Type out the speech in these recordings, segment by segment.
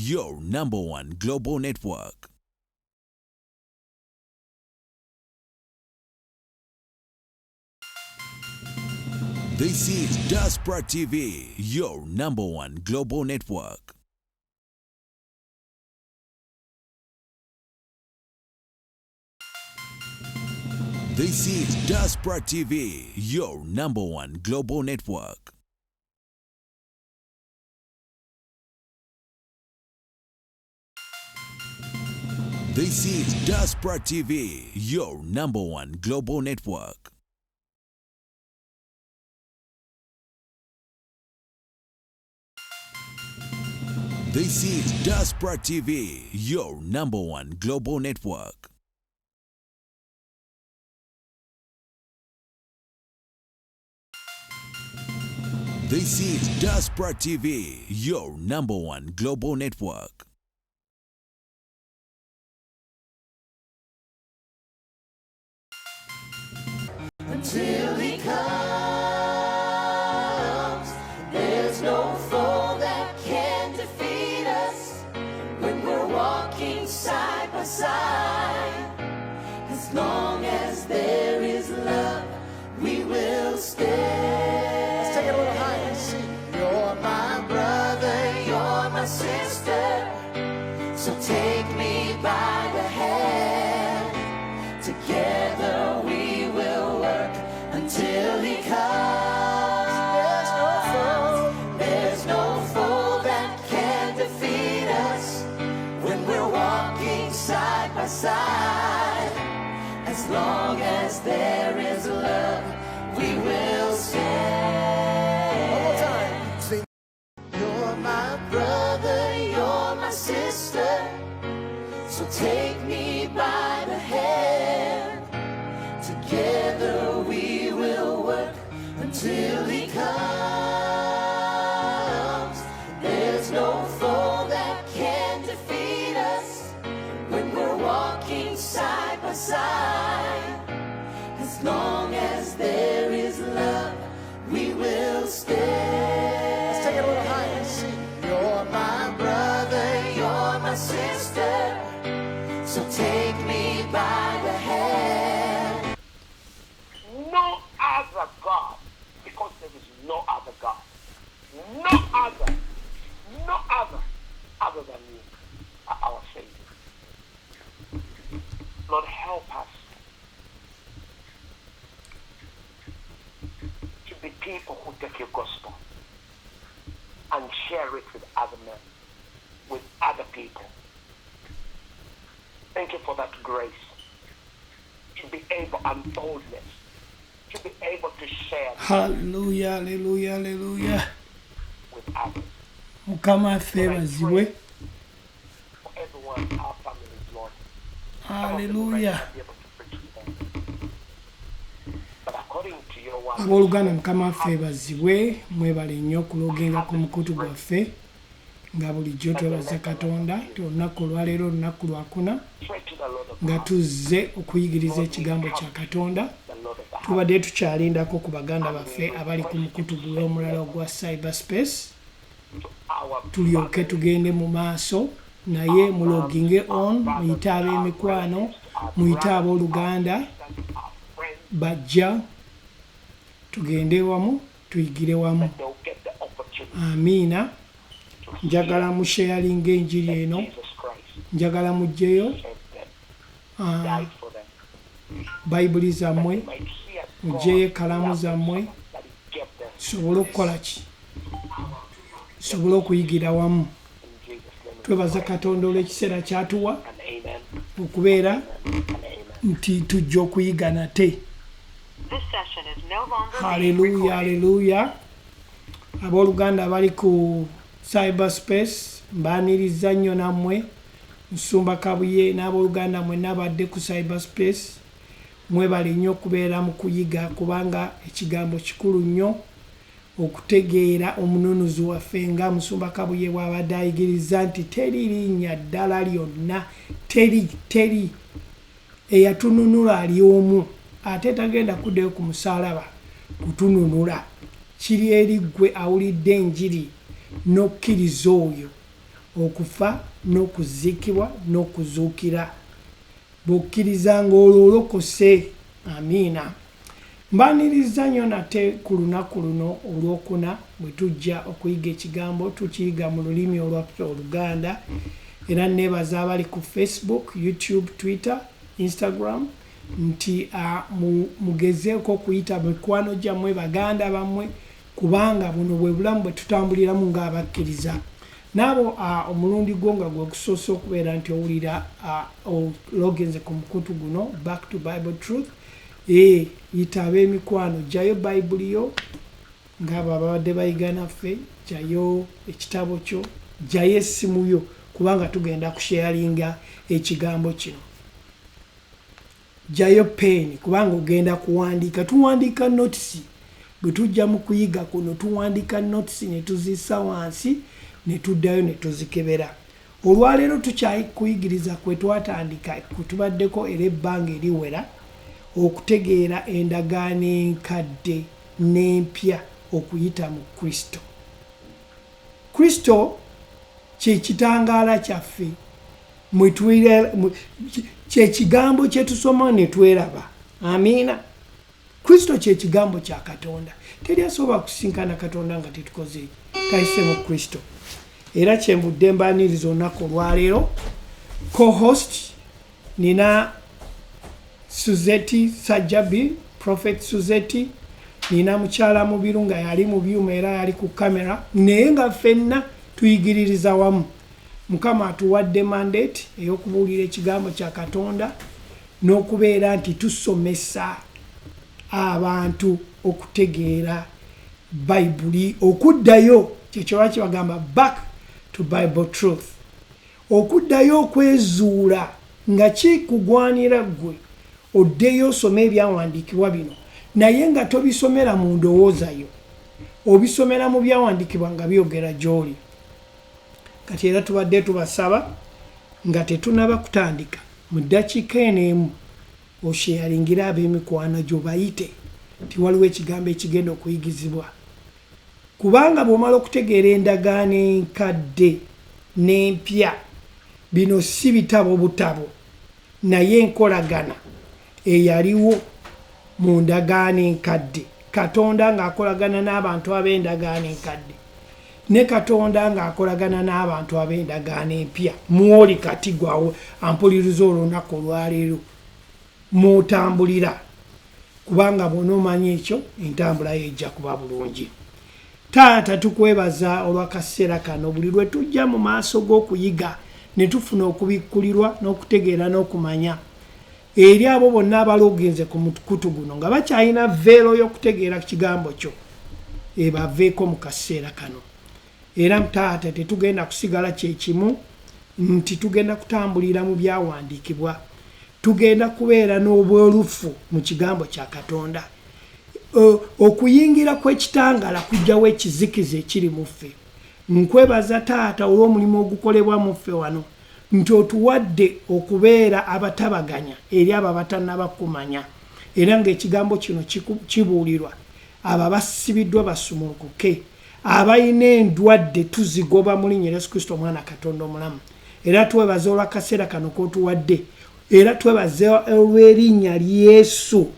your #1 global network. This is Diaspora TV, your #1 global network. This is Diaspora TV, your #1 global network. This is Diaspora TV, your #1 global network. This is Diaspora TV, your #1 global network. This is Diaspora TV, your #1 global network. Until he comes, there's no foe that can defeat us when we're walking side by side. As long as there is love, we will stay. Let's take it a little higher. See, you're my brother, you're my sister, so take me by the hand. Together we will work until he comes. There's no foe that can defeat us when we're walking side by side. As long as there is love, we will stand. One more time. Sing. You're my brother, you're my sister, so take me by the hand. Together we will work until he comes. There's no foe that can defeat us when we're walking side by side. As long as there is love, we will stay. Let's take it a little higher. See, you're my brother, you're my sister, so take me by the hand. No other God, because there is no other God. No other than you are our Savior. Lord, help us to be people who take your gospel and share it with other men, with other people. Thank you for that grace to be able, and boldness to be able to share. Hallelujah, hallelujah, hallelujah. With others. Mukama febazibwe. For everyone, our families, Lord. Hallelujah. Be able to preach to them. But according to your word, Abooluganda Mukama febazibwe, mwebale nnyo okulogenga ku mukutu gwaffe nga bulijjo twebaza Katonda olunaku olwaleero olunaku lwakuna pray to the Lord of nga God, tuzze okuyigiriza ekigambo kya Katonda. the Lord of the house. Tubadde tukyalindako ku baganda baffe abali ku mukutu gwe omulala ogwa cyberspace, tulyoke tugende mu maaso naye muloginge on, muyite ab'emikwano, muyite abooluganda bajja tugende wamu tuyigire wamu. They'll get the opportunity. Amiina. Njagala musharinga enjiri eno, Jesus Christ njagala mujjeyo saved them, died for them. bayibuli zammwe, They might hear mujjeyo God ekkalaamu zammwe, that he gave them. tusobole okukola ki? Tusobole okuyigira wamu. In Jesus' name, Twebaza Katonda olw'ekiseera ky'atuwa and amen, okubeera and amen. nti tujja okuyiga nate. This session is no longer being Haleluya, recorded. haleluya. Abooluganda abali ku cyberspace mbaaniriza nnyo nammwe. Nsumba Kabuye n'abooluganda mwenna abadde ku cyberspace, mwebale nnyo okubeera mu kuyiga kubanga ekigambo kikulu nnyo okutegeera omununuzi waffe nga Musumba Kabuye bw'abadde ayigiriza nti teri linnya ddala lyonna, teri eyatununula ali omu, ate tagenda kuddayo ku musaalaba kutununula, kiri eri ggwe awulidde enjiri n'okkiriza oyo okufa n'okuzikibwa n'okuzuukira bw'okkiriza ng'ololokose. Amiina. Mbaniriza nnyo nate ku lunaku luno olwokuna bwe tujja okuyiga ekigambo tukiyiga mu lulimi olwaffe Oluganda, era neebaza abali ku Facebook, YouTube, Twitter, Instagram nti mugezeeko okuyita mikwano gyammwe baganda bammwe, kubanga buno bwe bulamu bwe tutambuliramu ng'abakkiriza. Naabo omulundi gwo nga gwe gusoose okubeera nti owulira ologenze ku mukutu guno Back to Bible Truth, yita ab'emikwano, jjayo bayibuli yo ng'abo ababadde bayiga naffe, jjayo ekitabo kyo, jjayo essimu yo, kubanga tugenda kusharinga ekigambo kino. Jjayo peeni kubanga ogenda kuwandiika. Tuwandiika notisi bwe tujja mu kuyiga kuno, tuwandiika notisi ne tuzissa wansi ne tuddayo ne tuzikebera. Olwaleero tukyakuyigiriza kwe twatandika kutubaddeko era ebbanga eriwera, okutegeera endagaano enkadde n'empya okuyita mu Kristo. Kristo kye kitangaala kyaffe, kye kigambo kye tusoma ne tweraba. Amiina. Kristo kye kigambo kya Katonda. Teri asobola kusinkana Katonda nga tetukoze tayise mu Kristo. Era kyembudde mbaaniriza olunaku olwaleero. Co-host nina Suzeti Sajabi, Prophet Suzeti, nina mukyala Mubiru nga yali mu byuma era yali ku kamera, naye nga ffenna tuyigiririza wamu. Mukama atuwadde mandate ey'okubuulira ekigambo kya Katonda n'okubeera nti tusomesa abantu okutegeera Bayibuli, okuddayo kyekyo kibagamba back to Bible truth, okuddayo okwezuula nga kikugwanira ggwe oddeyo osome ebyawandiikibwa bino, naye nga tobisomera mu ndowooza yo, obisomera mu byawandiikibwa nga byogera gy'oli. Kati era tubadde tubasaba nga tetunaba kutandika mu ddakiika eno emu osheyalingira ab'emikwano gyo bayite nti waliwo ekigambo ekigenda okuyigizibwa, kubanga bw'omala okutegeera endagaano enkadde n'empya, bino si bitabo butabo, naye enkolagana eyaliwo mu ndagaano enkadde, Katonda ng'akolagana n'abantu ab'endagaano enkadde ne Katonda ng'akolagana n'abantu ab'endagaano empya. Mwoli kati gwawe ampuliriza olunaku olwaleero mwotambulira, kubanga bw'onoomanyi ekyo entambula yejja kuba bulungi. Taata tukwebaza olw'akaseera kano, buli lwe tujja mu maaso g'okuyiga ne tufuna okubikkulirwa n'okutegeera n'okumanya eri abo bonna abalogenze ku mukutu guno nga bakyalina veero y'okutegeera kigambo kyo, ebaveeko mu kaseera kano. Era taata tetugenda kusigala kyekimu nti tugenda kutambulira mu byawandiikibwa, tugenda kubeera n'obwerufu mu kigambo kya Katonda. Okuyingira kw'ekitangala kujjawo ekizikiza ekiri mu ffe. Nkwebaza taata olw'omulimu ogukolebwa mu ffe wano, nti otuwadde okubeera abatabaganya eri abo abatannaba kumanya, era ng'ekigambo kino kibuulirwa abo abasibiddwa basumulukuke, abalina endwadde tuzigoba mu linnya Yesu Kristo omwana Katonda omulamu. Era twebaza olw'akaseera kano k'otuwadde, era twebaza olw'erinnya Yesu.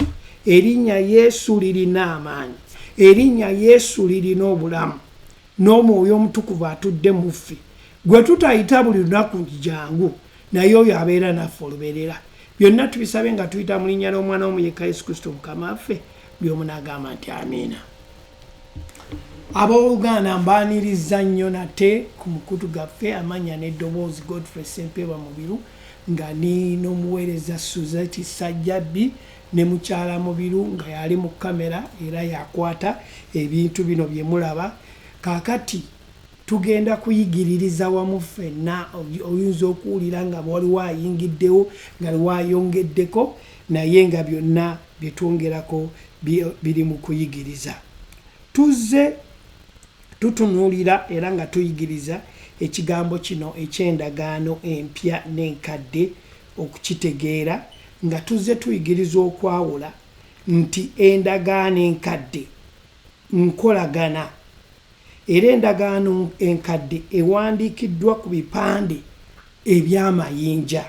Erinnya Yesu lirina amaanyi, erinnya Yesu lirina obulamu, n'omwoyo omutukuvu atudde mu ffe, gwe tutayita buli lunaku jangu, naye oyo abeera naffe olubeerera. Byonna tubisabe nga tuyita mu linnya ly'omwana w'omuyeka Yesu Kristo mukama waffe, by'omu n'agamba nti amiina. Abooluganda mbaaniriza nnyo nate ku mukutu gaffe amanya n'eddoboozi Godfrey Sempebwa Mubiru nga ni n'omuweereza Suzeti Sajjabi ne mukyala Mubiru nga yali mu kamera era yakwata ebintu bino bye mulaba. Kaakati tugenda kuyigiririza wamu ffenna, oyinza okuwulira nga waliwo ayingiddewo nga wayongeddeko, naye nga byonna bye twongerako biri mu kuyigiriza. Tuzze tutunuulira era nga tuyigiriza ekigambo kino eky'endagaano empya n'enkadde, okukitegeera nga tuzze tuyigiriza okwawula nti endagaano enkadde nkolagana era endagaano enkadde ewandiikiddwa ku bipande eby'amayinja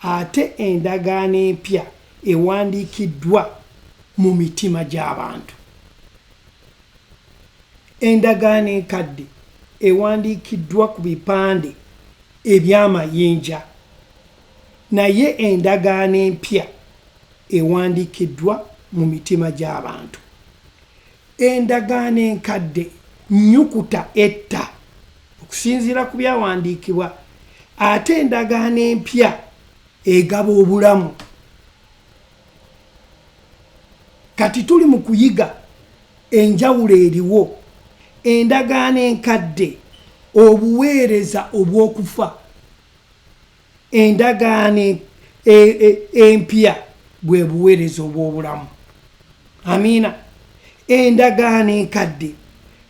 ate endagaano empya ewandiikiddwa mu mitima gy'abantu. Endagaano enkadde ewandiikiddwa ku bipande eby'amayinja naye endagaano empya ewandiikiddwa mu mitima gy'abantu. Endagaano enkadde nnyukuta etta okusinziira ku byawandiikibwa ate endagaano empya egaba obulamu. Kati tuli mu kuyiga enjawulo eriwo. Endagaano enkadde obuweereza obw'okufa, endagaano empya bwe buweereza obw'obulamu. Amiina. Endagaano enkadde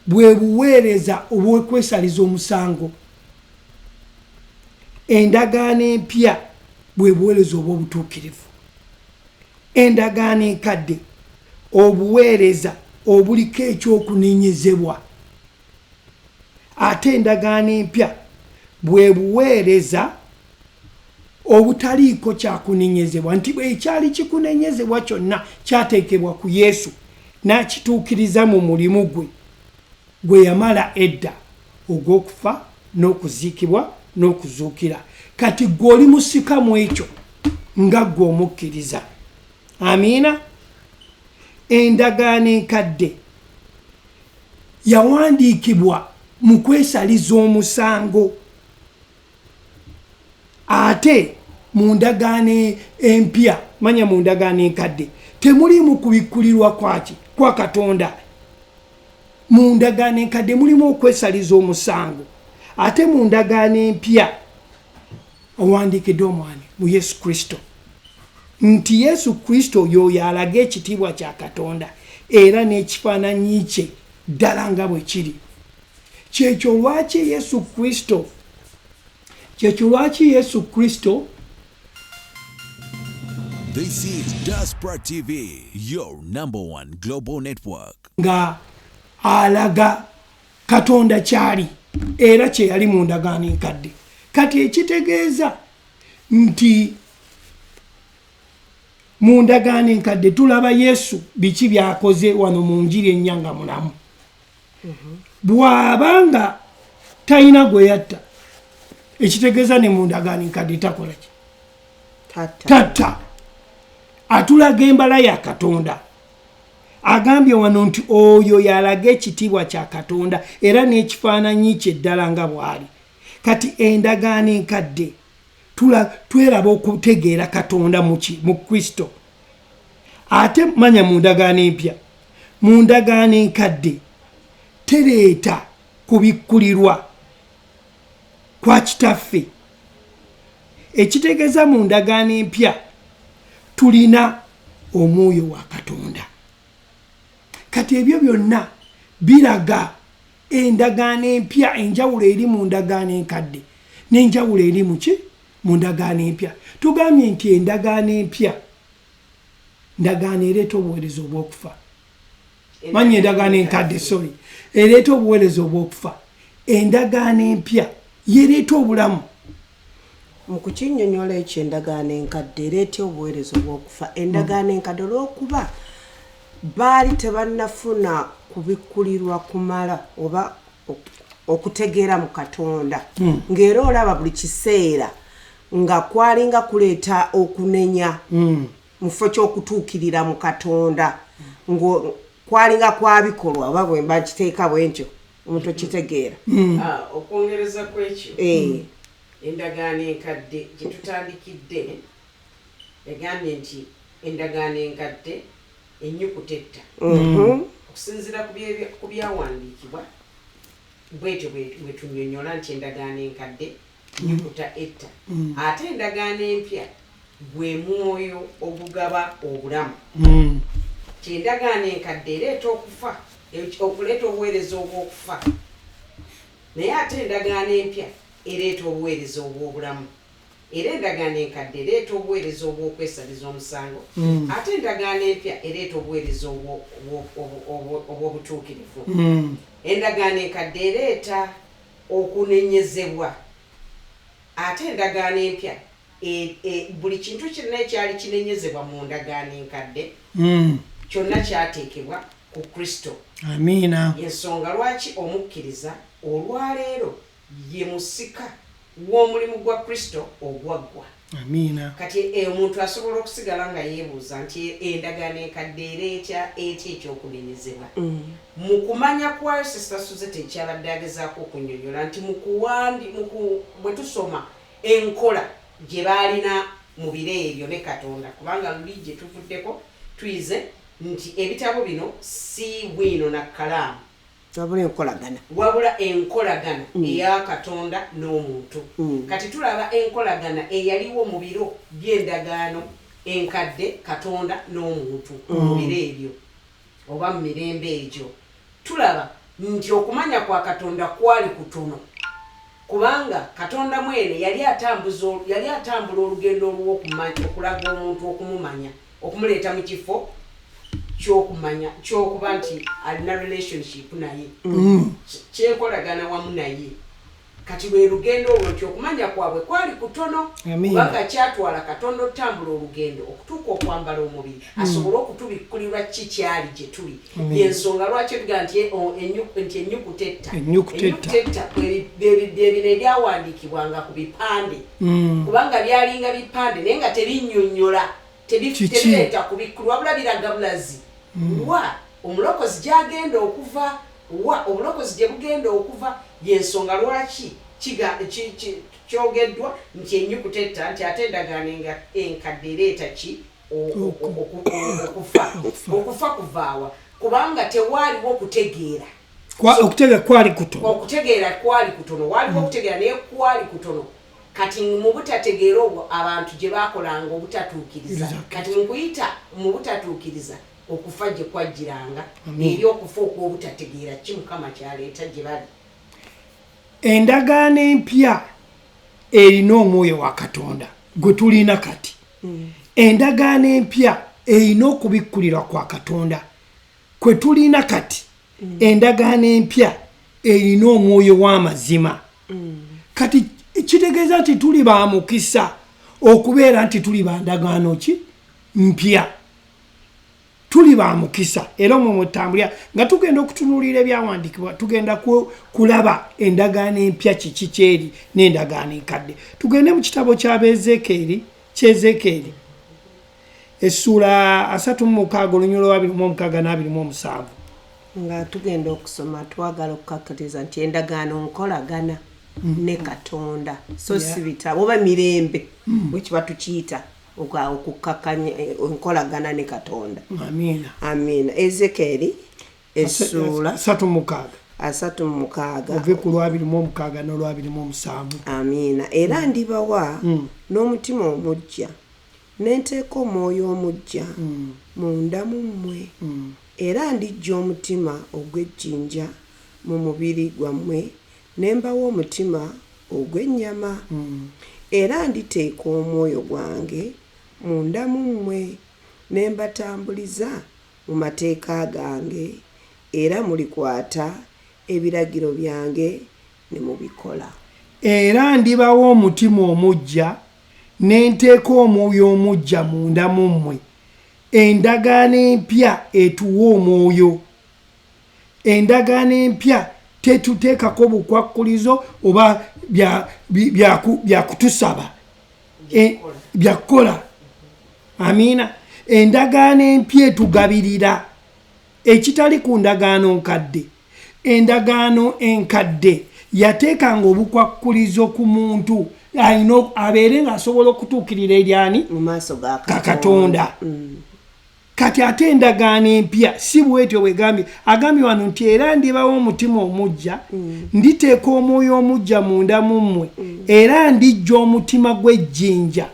bwe buweereza obw'okwesaliza omusango, endagaano empya bwe buweereza obw'obutuukirivu. Endagaano enkadde obuweereza obuliko ekyokunenyezebwa ate endagaano empya bwe buweereza obutaliiko kyakunenyezebwa nti ekyali kikunenyezebwa kyonna kyateekebwa ku Yesu n'akituukiriza mu mulimu gwe yamala edda ogw'okufa n'okuziikibwa n'okuzuukira. Kati gwe oli musika mu ekyo nga gwe omukkiriza. Amiina. Endagaano enkadde yawandiikibwa mu kwesaliza omusango ate mu ndagaano empya, manya mu ndagaano enkadde temulimu kubikkulirwa kwa Katonda. Mu ndagaano enkadde mulimu okwesaliza omusango ate mu ndagaano empya awandiikiddwa omwana mu Yesu Kristo nti Yesu Kristo y'oyo alaga ekitiibwa kya Katonda era n'ekifaananyi kye ddala nga bwe kiri. Kyekyo lwaki Yesu Kristo This is Diaspora TV, your #1 global network. nga alaga Katonda kyali era kye yali mu ndagaano enkadde. Kati ekitegeeza nti mu ndagaano enkadde tulaba Yesu biki byakoze wano mu njiri ennyanga mulamu. Bw'abanga talina gwe yatta ekitegeeza ne mu ndagaano enkadde takola ki? Tatta. Atulaga embala ya Katonda. Agambye wano nti oyo yalaga ekitiibwa kya Katonda era n'ekifaananyi kye ddala nga bw'ali. Kati endagaano enkadde tweraba okutegeera Katonda mu Kristo. Ate manya mu ndagaano empya, mu ndagaano enkadde tereeta kubikkulirwa kwa Kitaffe. Ekitegeeza mu ndagaano empya tulina omwoyo wa Katonda. Kati ebyo byonna biraga endagaano empya, enjawulo eri mu ndagaano enkadde n'enjawulo eri mu ki? Mu ndagaano empya. Tugambye nti endagaano empya ndagaano ereeta obuweereza obw'okufa. Manya endagaano enkadde ereeta obuweereza obw'okufa. Endagaano empya yereeta obulamu. Mu kukinnyonnyola ekyo endagaano enkadde ereeta obuweereza obw'okufa. Endagaano enkadde olw'okuba baali tebannafuna kubikkulirwa kumala oba okutegeera mu Katonda. Ng'era olaba buli kiseera nga kwalinga kuleeta okunenya mu kifo ky'okutuukirira mu Katonda. Kwalinga kwabikolwa oba bwe mba kiteeka bwentyo omuntu okitegeera. Okwongereza ku ekyo endagaano enkadde gye tutandikidde yagambye nti endagaano enkadde ennyukuta etta. Okusinziira ku byawandiikibwa bwetyo bwe tunnyonnyola nti endagaano enkadde nnyukuta etta. Ate endagaano empya gwe mwoyo ogugaba obulamu. Endagaano enkadde ereeta okufa, okuleeta obuweereza obw'okufa. Naye ate endagaano empya ereeta obuweereza obw'obulamu. era endagaano enkadde ereeta obuweereza obw'okwesaliza omusango ate endagaano empya ereeta obuweereza obw'obutuukirivu. Endagaano enkadde ereeta okunenyezebwa ate endagaano empya buli kintu kirina ekyali kinenyezebwa mu ndagaano enkadde kyonna kyateekebwa ku Kristo. Amiina. Yensonga lwaki omukkiriza olwaleero ye musika w'omulimu gwa Kristo ogwaggwa. Amiina. Kati omuntu asobola okusigala nga yeebuuza nti endagaano enkadde ereeta ekyokunenyezebwa. Mu kumanya kwayo Sister Suzette ekyabadde agezaako okunnyonnyola nti bwe tusoma enkola gye baalina mu biro ebyo ne Katonda, kubanga luli gye tuvuddeko tuyize nti ebitabo bino si bwino na kkalaamu wabula enkolagana eya Katonda n'omuntu. Kati tulaba enkolagana eyaliwo mu biro by'endagaano enkadde Katonda n'omuntu mu biro ebyo oba mu mirembe egyo. Tulaba nti okumanya kwa Katonda kwali kutono kubanga Katonda mwene yali atambula olugendo okulaga omuntu okumumanya, okumuleeta mu kifo kyokuba nti alina relationship naye, kyenkolagana wamu naye. Kati lwe lugendo olwo nti okumanya kwabwe kwali kutono kubanga kyatwala Katonda otambula olugendo okutuuka okwambala omubiri asobole okutubikkulirwa ki kyali gye tuli. Yensonga lwaki tuga nti ennyukuta etta bino ebyawandiikibwanga ku bipande kubanga byalinga bipande naye nga tebinnyonnyola tebireeta kubikkulwa wabula biraga bulazi wa omulokozi gyagenda okuva wa obulokozi gye bugenda okuva. Yensonga lwaki kyogeddwa nti ennyukuta etta nti ate endagaano enkadde ereeta ki okufa kuvaawa kubanga tewaaliwo okutegeera. Okutegeera kwali kutono, waaliwo okutegeera naye kwali kutono. Kati mu butategeera obwo abantu gye baakolanga obutatuukiriza. Kati mu kuyita mu butatuukiriza okufa gye kwajjiranga eri okufa okw'obutategeera ki Mukama kyaleeta gye bali. Endagaano empya erina omwoyo wa Katonda gwe tulina kati. Endagaano empya erina okubikkulirwa kwa Katonda kwe tulina kati. Endagaano empya erina omwoyo w'amazima. Kati kitegeeza nti tuli ba mukisa okubeera nti tuli ba ndagaano ki mpya. Tuli ba mukisa era omwo mutambulira nga tugenda okutunuulira ebyawandiikibwa tugenda kulaba endagaano empya kiki kyeri n'endagaano enkadde. Tugende mu kitabo ky'Ezeekyeri essula 36 olunyolo 26 nga tugenda okusoma twagala okukakkatiza nti endagaano nkolagana ne Katonda so si bitabo oba mirembe bwekiba tukiyita okukakkanya enkolagana ne Katonda. Amiina. Amiina. Ezeekyeri essula 36 ove ku 26 n'olwa 27. Amiina. Era ndibawa n'omutima omujja n'enteeka omwoyo omujja munda mu mmwe era ndiggya omutima ogw'ejjinja mu mubiri gwammwe ne mbawa omutima ogw'ennyama era nditeeka omwoyo gwange munda mu mmwe ne mbatambuliza mu mateeka gange era mulikwata ebiragiro byange ne mubikola. Era ndibawa omutima omujja ne nteeka omwoyo omujja munda mu mmwe. Endagaano empya etuwa omwoyo. Endagaano empya tetuteekako bukwakkulizo oba byakutusaba byakukola. Amiina. Endagaano empya etugabirira ekitali ku ndagaano nkadde. Endagaano enkadde yateekanga obukwakkulizo ku muntu alina abeere ng'asobola okutuukirira eryani mu maaso ga Katonda. Kati ate endagaano empya si bwetyo bwegambye agambye wano nti era ndibawo omutima omujja nditeeka omwoyo omujja munda mu mmwe era ndiggya omutima gw'ejjinja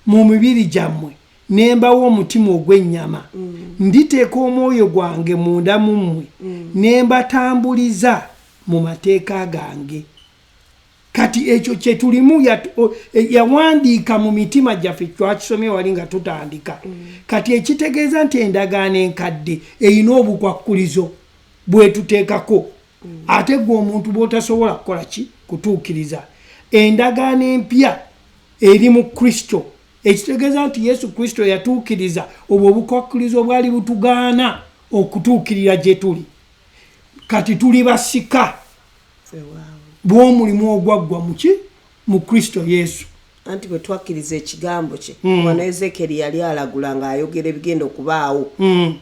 mu mibiri gyammwe ne mbawa omutima ogw'ennyama nditeeka omwoyo gwange munda mu mmwe ne mbatambuliza mu mateeka gange. kati ekyo kye tulimu yawandiika mu mitima gyaffe twakisomye wali nga tutandika kati ekitegeeza nti endagaano enkadde erina obukwakkulizo bwetuteekako ate gwe omuntu bw'otasobola kukola ki kutuukiriza endagaano empya eri mu Kristo ekitegeeza nti Yesu Kristo yatuukiriza obwo obukwakkulizo bwali butugaana okutuukirira gye tuli kati tuli basika bw'omulimu ogwaggwa muki mu Kristo Yesu anti bwe twakkiriza ekigambo kye wano Ezekeri yali alagula ng'ayogera ebigenda okubaawo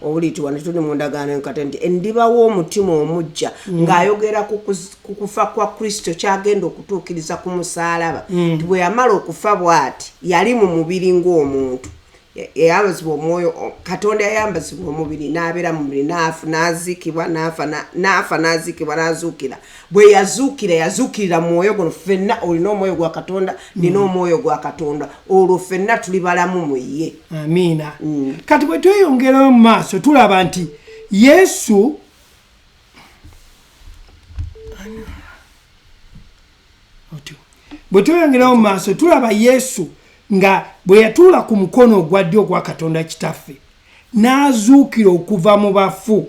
obuliyitibwa ne tuli mu ndagaano enkadde nti endibawo omutima omujja ng'ayogera ku kufa kwa Kristo kyagenda okutuukiriza ku musaalaba nti bwe yamala okufa bw'ati yali mu mubiri ng'omuntu yayambazibwa omwoyo Katonda yayambazibwa omubiri n'abeera mu mubiri n'aziikibwa n'afa n'aziikibwa n'azuukira bwe yazuukirira mu mwoyo guno ffenna olina omwoyo gwa Katonda nina omwoyo gwa Katonda olwo ffenna tuli balamu mu ye amiina kati bwe tweyongerayo mu maaso tulaba nti Yesu bwe tweyongerayo mu maaso tulaba Yesu nga bwe yatuula ku mukono ogwa ddyo ogwa Katonda kitaffe n'azuukira okuva mu bafu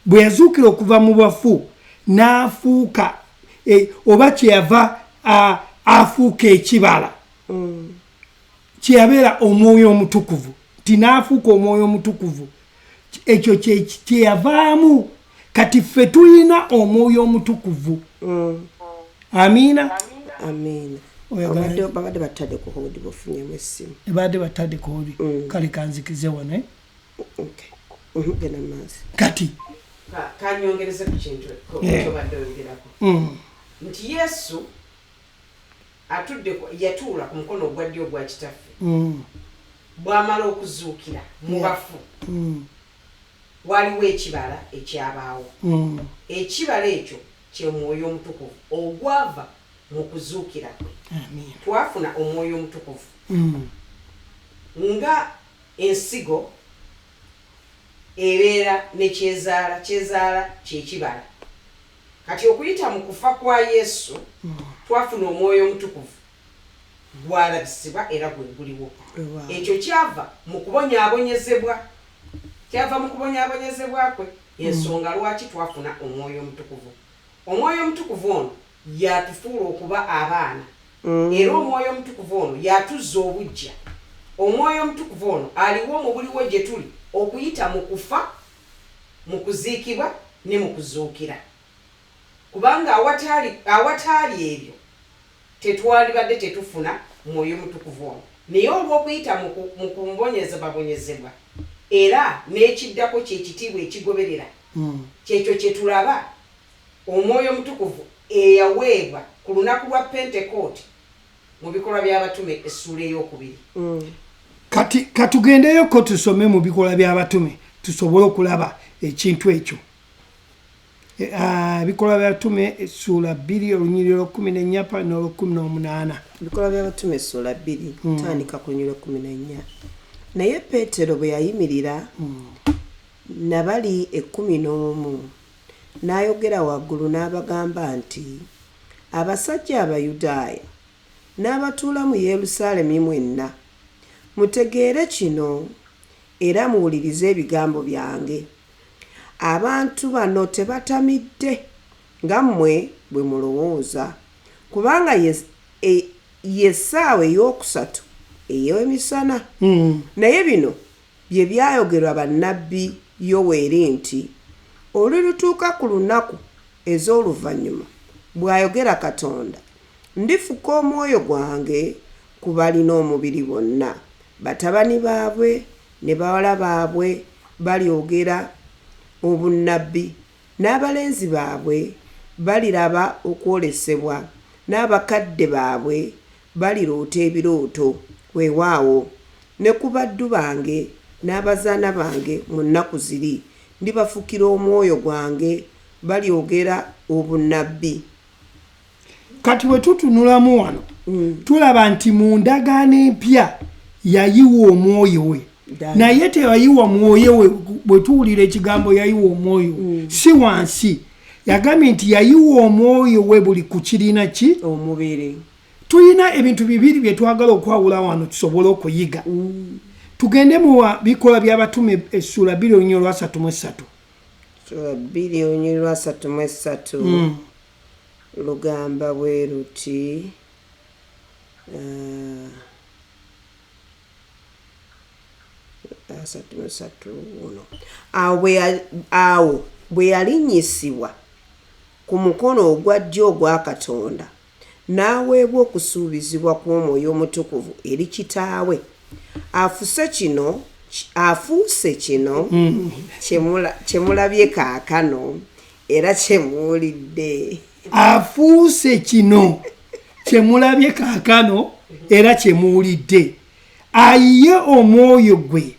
bwe yazuukira okuva mu bafu n'afuuka oba kyeyava afuuka ekibala kyeyabeera omwoyo omutukuvu ti n'afuuka omwoyo omutukuvu ekyo kyeyavaamu kati ffe tulina omwoyo omutukuvu amiina babadde batadde ku hodi bofunyemu essimu ebadde batadde ku hodi kale kanzikize wano genda maazi kati kanyongereze ku kintu kyobadde oyogerako nti Yesu yatuula ku mukono ogwa ddyo ogwa kitaffe bw'amala okuzuukira mu bafu waliwo ekibala ekyabaawo ekibala ekyo kye mwoyo omutukuvu ogwava mu kuzuukira kwe twafuna omwoyo omutukuvu nga ensigo ebeera ne kyezaala kyekibala kati okuyita mu kufa kwa Yesu twafuna omwoyo omutukuvu gwalabisibwa era gwe guliwo ekyo kyava mu kubonyaabonyezebwa kwe ensonga lwaki twafuna omwoyo omutukuvu omwoyo omutukuvu ono yatufuula okuba abaana era omwoyo omutukuvu ono yatuzza obujja omwoyo omutukuvu ono aliwo mu buliwo gye tuli okuyita mu kufa mu kuziikibwa ne mu kuzuukira kubanga awataali ebyo tetwalibadde tetufuna mwoyo omutukuvu ono naye olw'okuyita mu kumbonyezebwabonyezebwa era n'ekiddako kyekitiibwa ekigoberera kyekyo kye tulaba omwoyo omutukuvu eyaweebwa ku lunaku lwa Pentekooti mu bikolwa by'abatume essuula ey'okubiri kati katugendeyoko tusome mu bikolwa by'abatume tusobole okulaba ekintu ekyo bikolwa by'abatume essuula 2 olunyiriro 14 n'olw18 bikolwa by'abatume essuula 2 tandika ku lunyiriro 14 naye Peetero bwe yayimirira nabali 11 n'ayogera waggulu n'abagamba nti abasajja Abayudaaya n'abatuula mu Yerusaalemi mwenna mutegeere kino era muwulirize ebigambo byange abantu bano tebatamidde nga mmwe bwe mulowooza kubanga yessaawa ey'okusatu ey'emisana naye bino bye byayogerwa bannabbi Yoweeri nti olutuuka ku lunaku ez'oluvannyuma bw'ayogera Katonda ndifuka omwoyo gwange ku balina omubiri bonna batabani baabwe ne bawala baabwe balyogera obunnabbi n'abalenzi baabwe baliraba okwolesebwa n'abakadde baabwe baliroota ebirooto weewaawo ne ku baddu bange n'abazaana bange mu nnaku ziri ndibafukira omwoyo gwange balyogera obunnabbi kati bwe tutunulamu wano tulaba nti mu ndagaano empya yayiwa omwoyo we naye teyayiwa mwoyo we bwe tuwulira ekigambo yayiwa omwoyo si wansi yagambye nti yayiwa omwoyo we buli ku kirina ki omubiri. Tulina ebintu bibiri bye twagala okwawula wano tusobole okuyiga. Tugende mu bikola by'abatume essula 2:33. Sura 2:33 lugamba bwe luti awo bwe yalinnyisibwa ku mukono ogwa ddyo ogwa Katonda n'aweebwa okusuubizibwa kw'Omwoyo Omutukuvu eri Kitaawe, afuuse kino kye mulabye kaakano era kye muwulidde. Afuuse kino kye mulabye kaakano era kye muwulidde. Ayiye omwoyo gwe,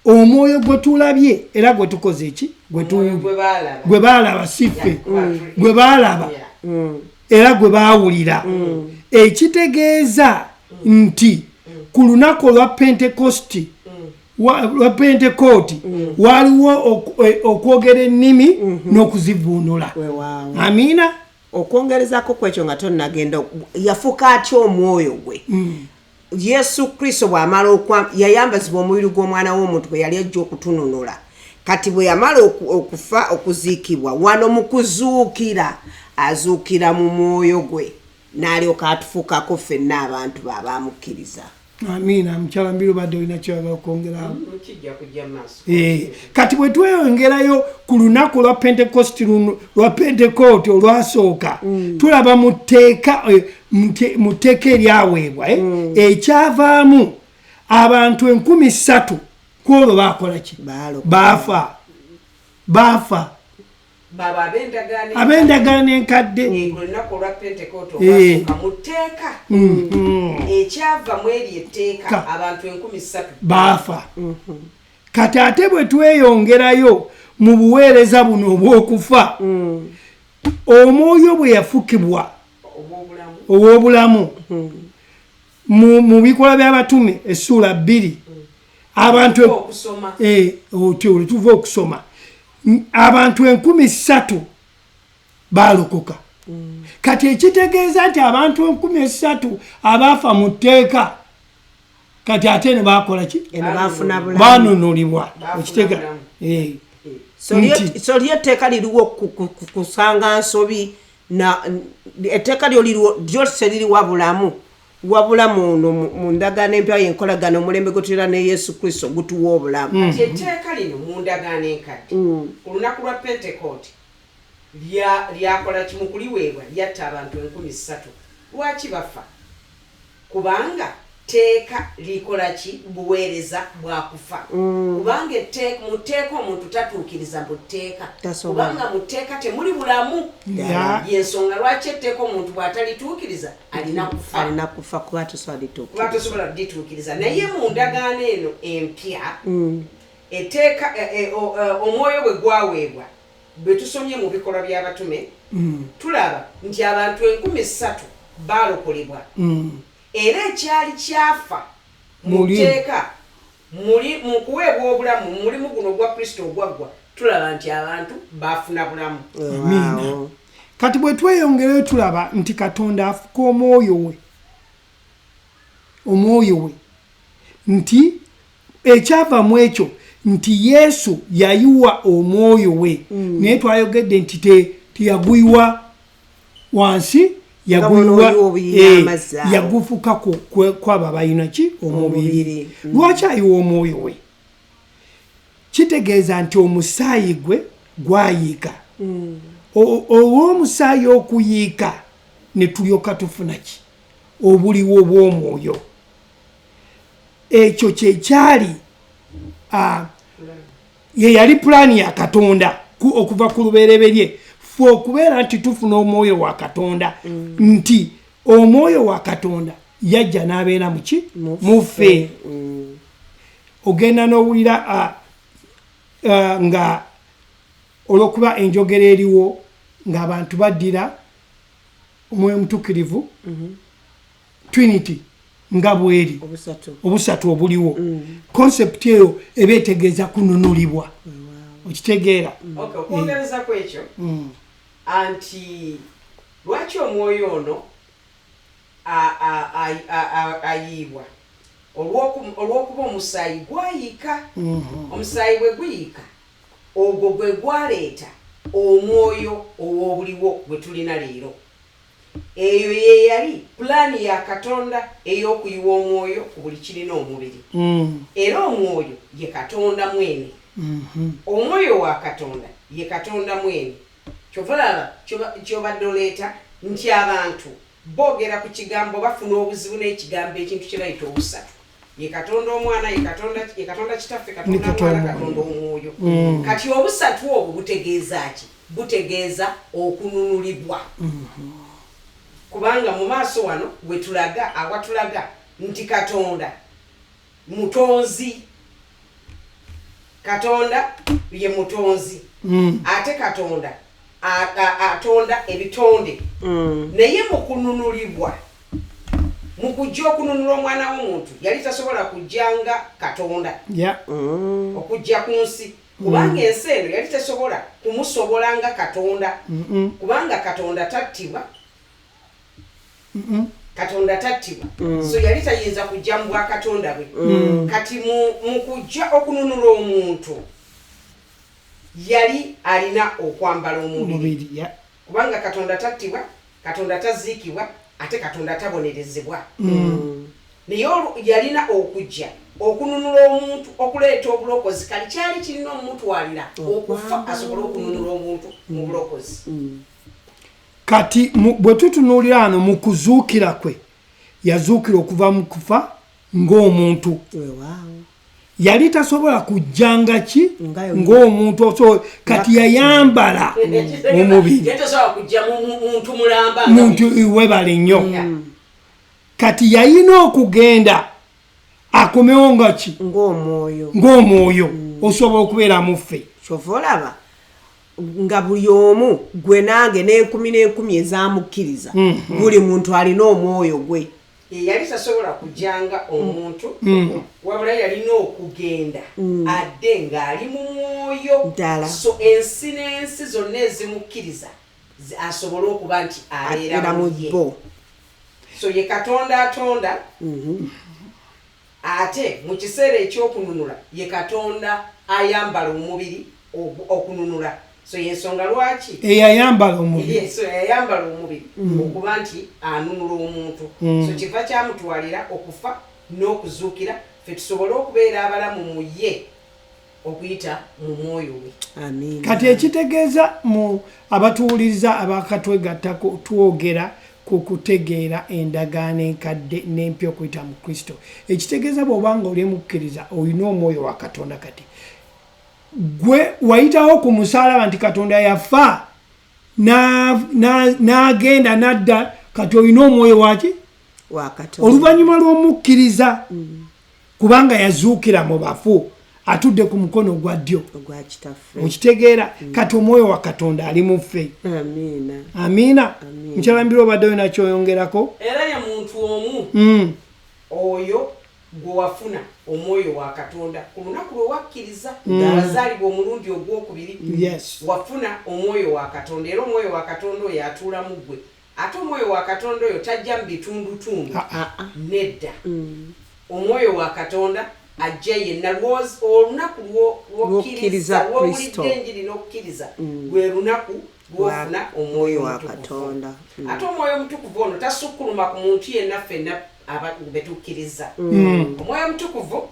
omwoyo gwe tulabye era gwe tukoze eki gwe baalaba siffe gwe baalaba era gwe baawulira. Ekitegeeza nti ku lunaku olwa Pentekooti waliwo okwogera ennimi n'okuzivuunula. Amiina. Okwongerezako kwekyo nga tonnagenda yafuka atya omwoyo gwe. Yesu Kristo bw'amala yayambazibwa omubiri gw'omwana w'omuntu bwe yali ajja okutununula. Kati bwe yamala okufa okuziikibwa wano mu kuzuukira azuukira mu mwoyo gwe n'alyoka atufuukako ffenna abantu baabamukkiriza. Amiina. Mukyala Mbiru badde olina kyagala okwongerawo. Kati bwe tweyongerayo ku lunaku lwa Pentekooti olwasooka tulaba mu tteeka eryaweebwa ekyavaamu abantu 3,000 ku olwo baakola ki? Baafa. Ab'endagaano enkadde. Olunaku olwa Pentekooti olwasooka mu tteeka ekyava mu eri etteeka abantu 3,000 baafa. Kati ate bwe tweyongerayo mu buweereza buno obw'okufa, omwoyo bwe yafukibwa ow'obulamu mu bikola by'abatume essula 2 abantu tuva okusoma abantu 3,000 baalokoka. Kati ekitegeeza nti abantu 3,000 abaafa mu tteeka kati ate ne baakola ki? Baanunulibwa. Ekitega so ly'etteeka liriwo kusanga nsobi etteeka lyo seririwa bulamu wabula mu ndagaano empya y'enkolagano omulembe gutera ne Yesu Kristo gutuwa obulamu. Etteeka lino mu ndagaano enkadde ku lunaku lwa Pentekooti lyakola kimu kuliweebwa lyatta abantu 3,000. Lwaki bafa? Kubanga tteeka likola ki? Buweereza bwakufa. Kubanga mu tteeka omuntu tatuukiriza mu tteeka. Kubanga mu tteeka temuli bulamu. Y'ensonga lwaki etteeka omuntu bw'atalituukiriza alina kufa kuba tosobola lituukiriza. Naye mu ndagaano eno empya etteeka omwoyo bwe gwaweebwa bwe tusomye mu bikola by'abatume tulaba nti abantu 3,000 baalokolebwa. Era ekyali kyafa mu tteeka mu kuweebwa obulamu mu mulimu guno ogwa Kristo ogwaggwa tulaba nti abantu baafuna bulamu. Amiina. Kati bwe tweyongerayo tulaba nti Katonda afuka omwoyo we nti ekyava mu ekyo nti Yesu yayiwa omwoyo we naye twayogedde nti teyaguyiwa wansi yagufuka kwaba balina ki? Omubiri. Lwaki ayiwa omwoyo we? Kitegeeza nti omusaayi gwe gwayiika. Olw'omusaayi okuyiika ne tulyoka tufuna ki? Obuliwo bw'omwoyo. Ekyo kyekyali ye yali pulaani ya Katonda okuva ku lubereberye ffe okubeera nti tufuna omwoyo wa Katonda nti omwoyo wa Katonda yajja n'abeera muki? Muffe. Ogenda n'owulira nga olw'okuba enjogera eriwo ng'abantu baddira omwoyo omutuukirivu Trinity nga bweri obusatu obuliwo. Concept eyo eba etegeeza kununulibwa. okitegeera Okay, okwongereza kwekyo anti lwaki omwoyo ono ayiibwa olw'okuba omusaayi gwayika omusaayi bwe guyika ogwo gwe gwaleeta omwoyo ow'obuliwo gwe tulina leero eyo ye yali pulaani ya katonda ey'okuyiwa omwoyo ku buli kirina omubiri era omwoyo ye katonda mwene omwoyo wa katonda ye katonda mwene kyovalaba kyobadde oleeta nti abantu boogera ku kigambo bafuna obuzibu n'ekigambo ekintu kye bayita obusatu ye katonda omwana ye katonda kitaffe katonda omwana katonda omwoyo kati obusatu obwo butegeeza ki butegeeza okununulibwa kubanga mu maaso wano wetulaga awatulaga nti katonda mutonzi katonda ye mutonzi ate katonda atonda ebitonde naye mu kununulibwa mu kujja okununula omwana w'omuntu yali tasobola kujjanga katonda okujja ku nsi kubanga ensi eno yali tesobola kumusobolanga katonda kubanga katonda tattibwa katonda tattibwa so yali tayinza kujja mu bwakatonda bwe kati mu kujja okununula omuntu yali alina okwambala omubiri kubanga katonda tattibwa katonda taziikibwa ate katonda tabonerezebwa naye yalina okujja okununula omuntu okuleeta obulokozi kali kyali kirina omutwalira okufa asobole okununula omuntu mu bulokozi kati bwe tutunuulira ano mu kuzuukira kwe yazuukira okuva mu kufa ng'omuntu yali tasobola kujjanga ki ng'omuntu so kati yayambala omubiri muntu webale nnyo kati yalina okugenda akomewo nga ki ng'omwoyo osobola okubeera muffe kyova olaba nga buli omu gwe nange n'ekumi ezamukkiriza buli muntu alina omwoyo gwe yali tasobola kujjanga omuntu wabula yalina okugenda adde ng'ali mu mwoyo so ensi n'ensi zonna ezimukkiriza asobole okuba nti abeera mu bo so ye katonda atonda ate mu kiseera ekyokununula ye katonda ayambala omubiri okununula so yensonga lwaki eyayambala omubiri so yayambala omubiri okuba nti anunula omuntu so kiva kyamutwalira okufa n'okuzuukira ffe tusobole okubeera abalamu mu ye okuyita mu mwoyo we kati ekitegeeza mu abatuwuliriza abakatwegattako twogera ku kutegeera endagaano enkadde n'empya okuyita mu Kristo ekitegeeza bw'obanga oli mukkiriza olina omwoyo wa katonda kati gwe wayitawo ku musaalaba nti katonda yafa n'agenda n'adda kati olina omwoyo waki oluvannyuma lw'omukkiriza kubanga yazuukira mu bafu atudde ku mukono gwa ddyo okitegeera kati omwoyo wa katonda ali mu ffe amiina nkyalambira obaddeyo nakyoyongerako era ye muntu omu oyo gwe wafuna omwoyo wa katonda ku lunaku lwe wakkiriza abazaalibwa omulundi ogwokubiri wafuna omwoyo wa katonda era omwoyo wa katonda oyo atuula mu ggwe ate omwoyo wa katonda oyo tajja mu bitundutundu nedda omwoyo wa katonda ajja yenna olunaku lwokkiriza lwowulidde enjiri n'okukkiriza lwe lunaku lwofuna omwoyo wa katonda ate omwoyo omutukuvu ono tasukkuluma ku muntu yenna ffenna betukkiriza omwoyo omutukuvu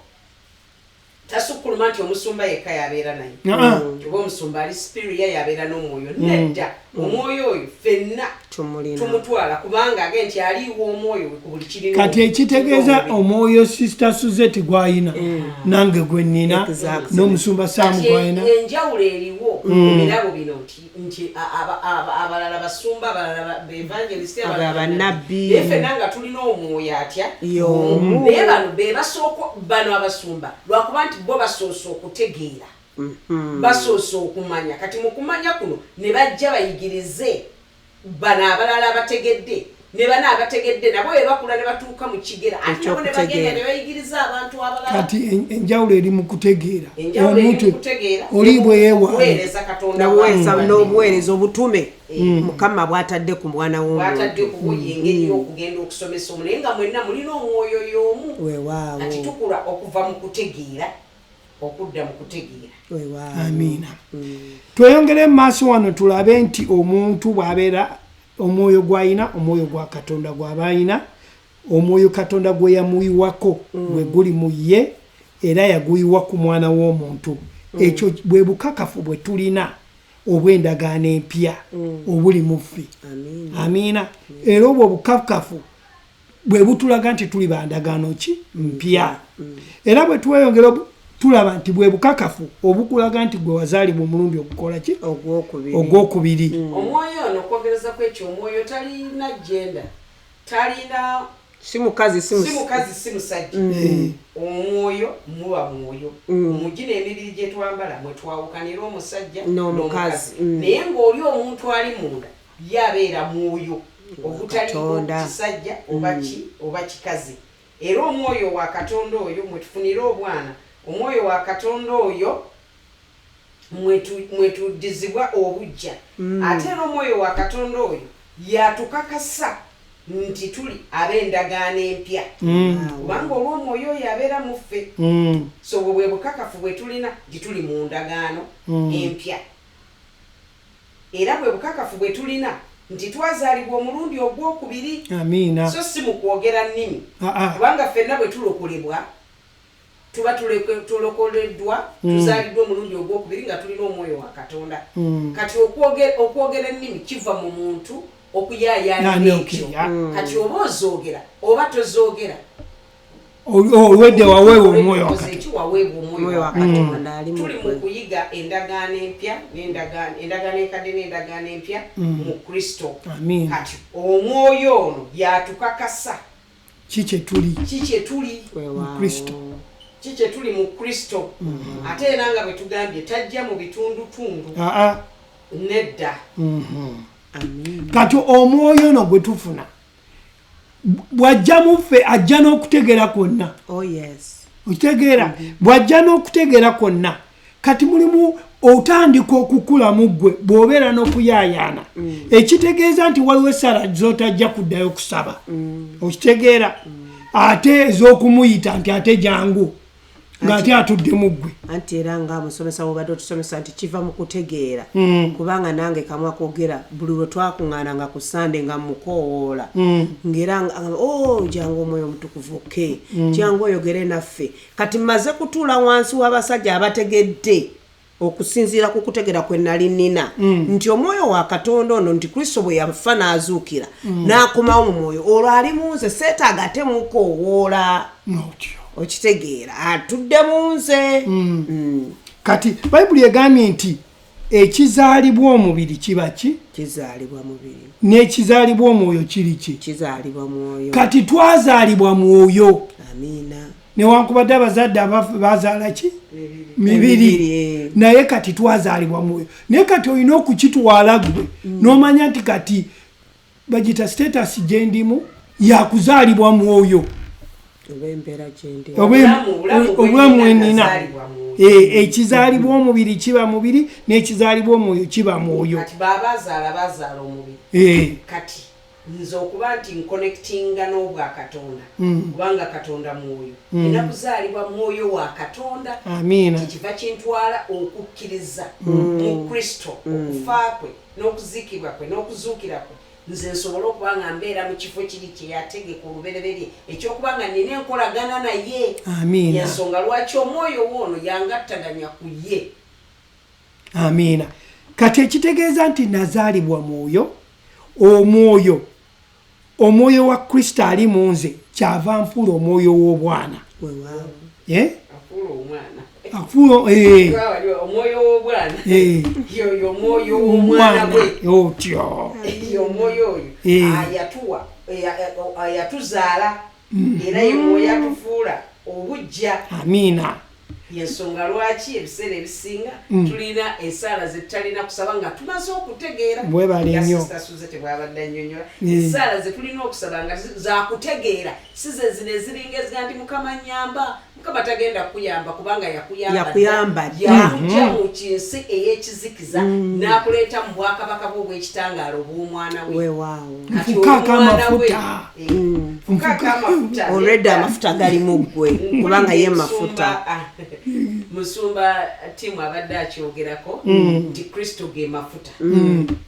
tasukkuluma nti omusumba yekka yabeera naye oba omusumba ali sipiriya yabeera n'omwoyo nedda omwoyo oyo ffenna tumutwala kubanga age nti aliiwa omwoyo we ku buli kirina kati ekitegeeza omwoyo sisita suzeti gwayina nange gwe nnina n'omusumba saamu gwayina enjawulo eriwo ebirabo bino nti abalala basumba abalala bevangelisiti abalala bannabbi ffenna nga tulina omwoyo atya naye bano bebasooka bano abasumba lwakuba nti bo basoose okutegeera basoose okumanya kati mu kumanya kuno ne bajja bayigirize bano abalala abategedde ne bana abategedde nabo bakula ne batuuka mu kigera ate nabo ne bagenda ne bayigiriza abantu abalala kati enjawulo eri mu kutegeera omuntu oli bwe yeewaereza Katonda n'obuweereza obutume Mukama bw'atadde ku mwana w'omuntu bw'atadde ku engeri y'okugenda okusomesa omuntu naye nga mwenna mulina omwoyo y'omu weewaawo ati tukula okuva mu kutegeera okudda mu kutegeera amiina tweyongere mu maaso wano tulabe nti omuntu bw'abeera omwoyo gw'alina omwoyo gwa Katonda gw'aba alina omwoyo Katonda gwe yamuyiwako bwe guli mu ye era yaguyiwa ku mwana w'omuntu ekyo bwe bukakafu bwe tulina obw'endagaano empya obuli mu ffe amiina era obwo obukakafu bwe butulaga nti tuli bandagaano ki mpya era bwe tweyongera tulaba nti bwe bukakafu obukulaga nti gwe wazaalibwa omulundi ogukola ki ogwokubiri omwoyo ono okwogereza kwekyo omwoyo talina genda talina si mukazi si musajja omwoyo muba mwoyo mugina emibiri gye twambala mwe twawukanira omusajja n'omukazi naye ng'oli omuntu ali munda yabeera mwoyo ogutaliko kisajja oba kikazi era omwoyo wa Katonda oyo mwe tufunira obwana omwoyo wa Katonda oyo mwetuddizibwa obujja ate era omwoyo wa Katonda oyo yatukakasa nti tuli ab'endagaano empya kubanga olw'omwoyo oyo abeera mu ffe so bwe bukakafu bwe tulina nti tuli mu ndagaano empya era bwe bukakafu bwe tulina nti twazaalibwa omulundi ogwokubiri amiina so si mu kwogera nnimi kubanga ffenna bwe tulokolebwa tuba tulokoleddwa tuzaaliddwa omulundi ogwokubiri nga tulina omwoyo wa Katonda kati okwogera ennimi kiva mu muntu okuyaayaanira ekyo kati oba ozoogera oba tozoogera olwedde waweebwa omwoyo wa Katonda tuli mu kuyiga endagaano empya endagaano enkadde n'endagaano empya mu Kristo kati omwoyo ono yatukakasa kikye tuli mu Kristo kikye tuli mu Kristo ate era nga bwe tugambye tajja mu bitundutundu nedda kati omwoyo ono gwe tufuna bw'ajja mu ffe ajja n'okutegeera kwonna okitegeera bw'ajja n'okutegeera kwonna kati mulimu otandika okukula mu ggwe bw'obeera n'okuyaayaana ekitegeeza nti waliwo essala z'otajja kuddayo kusaba okitegeera ate ez'okumuyita nti ate jangu ng'ate atudde mu ggwe anti era nga musomesa bw'obadde otusomesa nti kiva mu kutegeera kubanga nange kamwa kwogera buli lwe twakuŋŋaananga ku Sande nga mukoowoola ng'era jangu omwoyo omutukuvu ke jangu oyogere naffe kati mmaze kutuula wansi w'abasajja abategedde okusinziira ku kutegeera kwe nali nina nti omwoyo wa Katonda ono nti Kristo bwe yafa n'azuukira n'akomawo mu mwoyo olwo ali mu nze seetaaga ate mukoowoola okitegeera atudde mu nze kati bayibuli egambye nti ekizaalibwa omubiri kiba ki kizaalibwa mubiri n'ekizaalibwa omwoyo kiri ki kizaalibwa mwoyo kati twazaalibwa mwoyo amiina newankubadde abazadde bazaala ki mibiri naye kati twazaalibwa mwoyo naye kati olina okukitwala gwe n'omanya nti kati bagita status gye ndimu yakuzaalibwa mwoyo obulamu enina ekizaalibwa omubiri kiba mubiri n'ekizaalibwa omwoyo kiba mwoyo kati bazaala omubiri kati nze okuba nti nkonectinga n'obwa Katonda kubanga Katonda mwoyo nina kuzaalibwa mwoyo wa Katonda kikiva kintwala okukkiriza mu Kristo okufa kwe n'okuzikibwa kwe n'okuzuukira kwe nze nsobola okuba nga mbeera mu kifo kiri kye yategeka olubereberye ekyokuba nga nina enkolagana naye yensonga lwaki omwoyo woono yangattaganya ku ye amiina kati ekitegeeza nti nazaalibwa mwoyo omwoyo wa Kristo ali mu nze kyava nfuula omwoyo w'obwana omwoyo w'obwana yoyo omwoyo w'omwana gwe otyo omwoyo oyo ayatuzaala era ye mwoyo atufuula obujja amiina yensonga lwaki ebiseera ebisinga tulina esaala zetutalina kusaba nga tumaze okutegeera Sister Suze tebwabadde annyonnyola esaala zetulina okusaba nga zakutegeera si ze zino eziringa eziga nti Mukama nnyamba Mukama tagenda kukuyamba kubanga yakuyamba yakujja mu kinsi ey'ekizikiza n'akuleeta mu bwakabaka bwe obw'ekitangaala obw'omwana we already amafuta gali mu ggwe kubanga ye mafuta musumba timu abadde akyogerako nti Kristo ge mafuta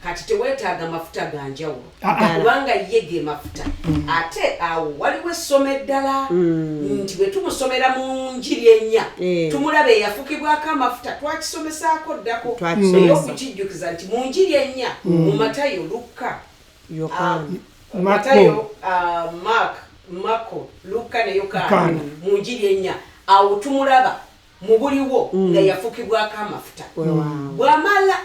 kati teweetaaga mafuta ga njawulo kubanga ye ge mafuta ate awo waliwo essoma eddala nti bwe tumusomera mu njiri ennya tumulaba eyafukibwako amafuta twakisomesaako ddako era okukijjukiza nti mu njiri ennya mu Matayo Luka Matayo Marko Luka ne Yokaana mu njiri ennya awo tumulaba mu buliwo nga yafukibwako amafuta bw'amala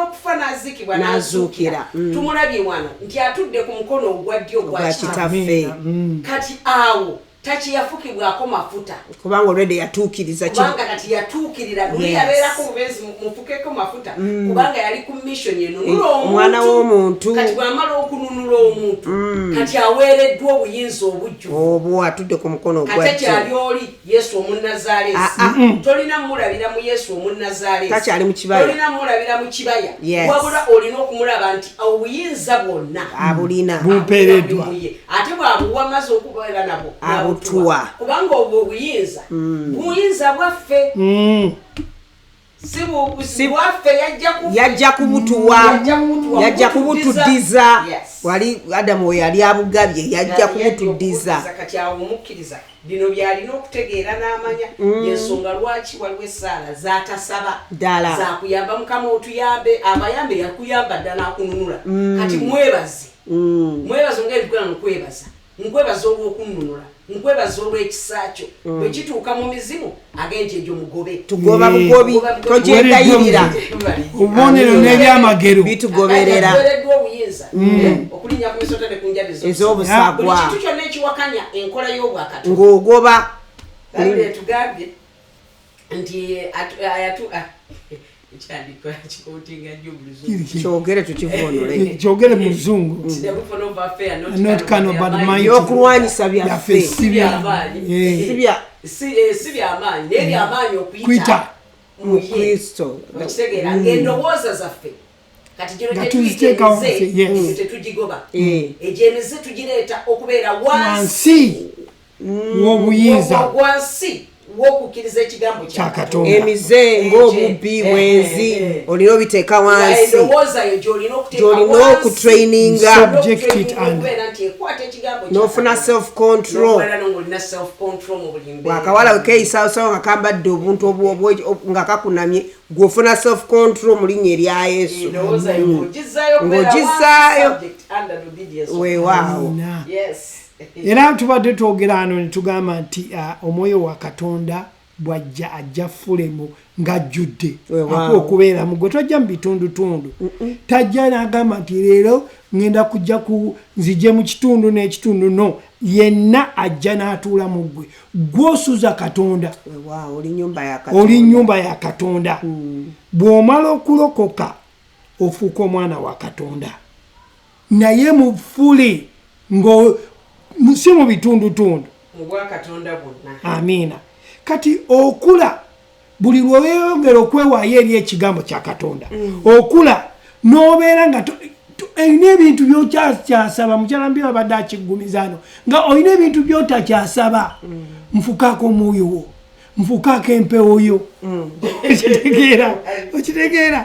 okufa n'azikibwa n'azuukira tumulabye wano nti atudde ku mukono ogwa ddyo ogwa kitaffe kati awo takiyafukibwako mafuta kubanga already yatuukiriza kubanga kati yatuukirira luli yabeerako bubenzi mufukeko mafuta kubanga yali ku mission enunula omwana w'omuntu kati bw'amala okununula omuntu kati aweereddwa obuyinza obujjuvu obwo atudde ku mukono ogwa kati kyali oli Yesu omunnazaaleesi tolina mulabira mu Yesu omunnazaaleesi takyali mu kibaya tolina mulabira mu kibaya wabula olina okumulaba nti obuyinza bwonna abulina bupeereddwa ate bwabuwamaze okubeera nabwo abutuwa kubanga obwo obuyinza buyinza bwaffe si bwaffe yajja kubutuwa yajja kubutuddiza wali Adamu we yali abugabye yajja kubutuddiza kati awo mukkiriza bino byalina okutegeera n'amanya yensonga lwaki waliwo essaala zatasaba ddala zakuyamba Mukama otuyambe abayambe yakuyamba ddala akununula kati mwebaze ng'ebikola nokwebaza nkwebaza olw'okunnunula nkwebaza olw'ekisaakyo bwe kituuka mu mizimu agenje egyo mugobe tugoba bugobi togyegayirira obubonero n'ebyamagero bitugoberera weereddwa obuyinza okulinnya ku misota ne ku njabi ez'obusagwa buli kintu kyonna ekiwakanya enkola y'obwakatonda ng'ogoba tugambye nti kyogere tukivunule kyogere mu luzungu yokulwanyisa byaffe si byamaanyi naye byamaanyi okuyita mu Kristo okitegeera ng'endowooza zaffe kati gino tetugigoba egyo emize tugireeta okubeera wansi w'obuyinza wokukkiriza ekigambo kya Katonda emize ng'obubbi bwenzi olina obiteeka wansi endowooza yo gy'olina gy'olina okutraininga n'ofuna self control bwakawala wekeeyisaawosawo nga kambadde obuntu nga kakunamye gw'ofuna self control mu linnya erya Yesu ng'ogizaayo weewaawo era tubadde twogera ano ne tugamba nti omwoyo wa Katonda bw'ajja ajja fulemu ng'ajjudde okubeera mu gwe tojja mu bitundutundu tajja n'agamba nti leero ŋŋenda kujja nzije mu kitundu n'ekitundu no yenna ajja n'atuula mu ggwe gw'osuza Katonda oli nnyumba ya Katonda bw'omala okulokoka ofuuka omwana wa Katonda naye mu ffule si mu bitundutundu mu bwakatonda bwonna amiina kati okula buli lwe weeyongera okwewaayo eri ekigambo kya Katonda okula n'obeera nga olina ebintu by'okyakyasaba mukyala mbi abadde akiggumizaano nga olina ebintu by'otakyasaba nfukaako omwoyo wo nfukaako empewo yo okitegeera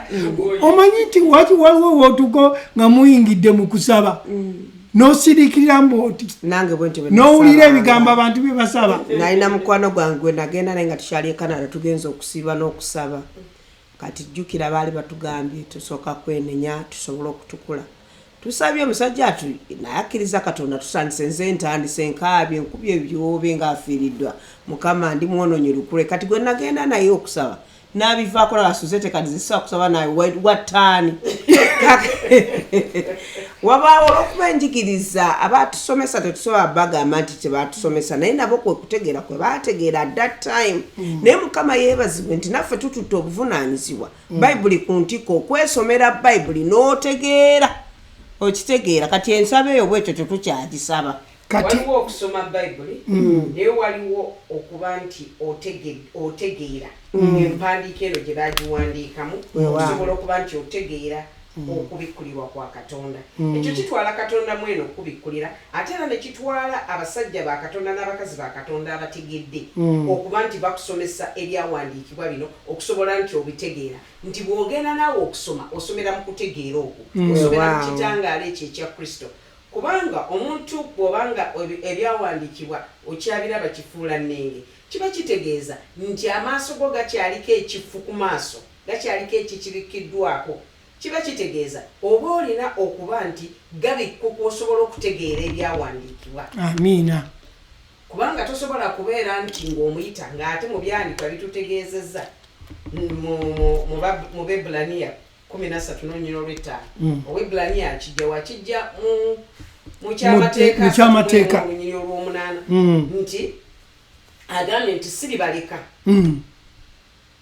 omanyi nti waliwo wootuko nga muyingidde mu kusaba n'osirikiriramu oti n'owulira ebigambo abantu bye basaba nalina mukwano gwange gwe nagenda naye nga tukyali e Canada tugenza okusiiba n'okusaba kati jjukira baali batugambye tusooka kwenenya tusobole okutukula tusabye omusajja atu naye akkiriza Katonda tusandise nze ntandise nkaabye nkubye ebyobe ng'afiiriddwa Mukama ndi mwonoonyi lukule kati gwe nagenda naye okusaba n'abivaako nala suzette kati zisobola kusaba nawe wataani wabaawo olw'okuba enjigiriza abatusomesa tetusobola bagamba nti tebatusomesa naye nabo kwe kutegeera kwe baategeera at that time naye mukama yeebazibwe nti naffe tututte obuvunaanyizibwa bayibuli ku ntiko okwesomera bayibuli n'otegeera okitegeera kati ensaba eyo bwetyo tetukyagisaba waliwo okusoma bayibuli naye waliwo okuba nti otegeera empandiika eno gye bagiwandiikamu okusobola okuba nti otegeera okubikkulirwa kwa katonda ekyo kitwala katonda mweno okubikkulira ate era ne kitwala abasajja ba katonda n'abakazi ba katonda abategedde okuba nti bakusomesa ebyawandiikibwa bino okusobola nti obitegeera nti bw'ogenda naawe okusoma osomera mu kutegeera okwo osomera mu kitangaala ekyo ekya kristo kubanga omuntu bw'obanga ebyawandiikibwa okyabiraba kifuula nnenge kiba kitegeeza nti amaaso go gakyaliko ekifu ku maaso gakyaliko ekikirikiddwako kiba kitegeeza oba olina okuba nti gabikkuku osobola okutegeera ebyawandiikibwa amiina kubanga tosobola kubeera nti ng'omuyita ng'ate mu byandikwa bitutegeezezza mu Bebulaniya 13:5 Owebulaniya kijja wakijja mu kyamateeka olunyiri olw'omunaana nti agambye nti siribaleka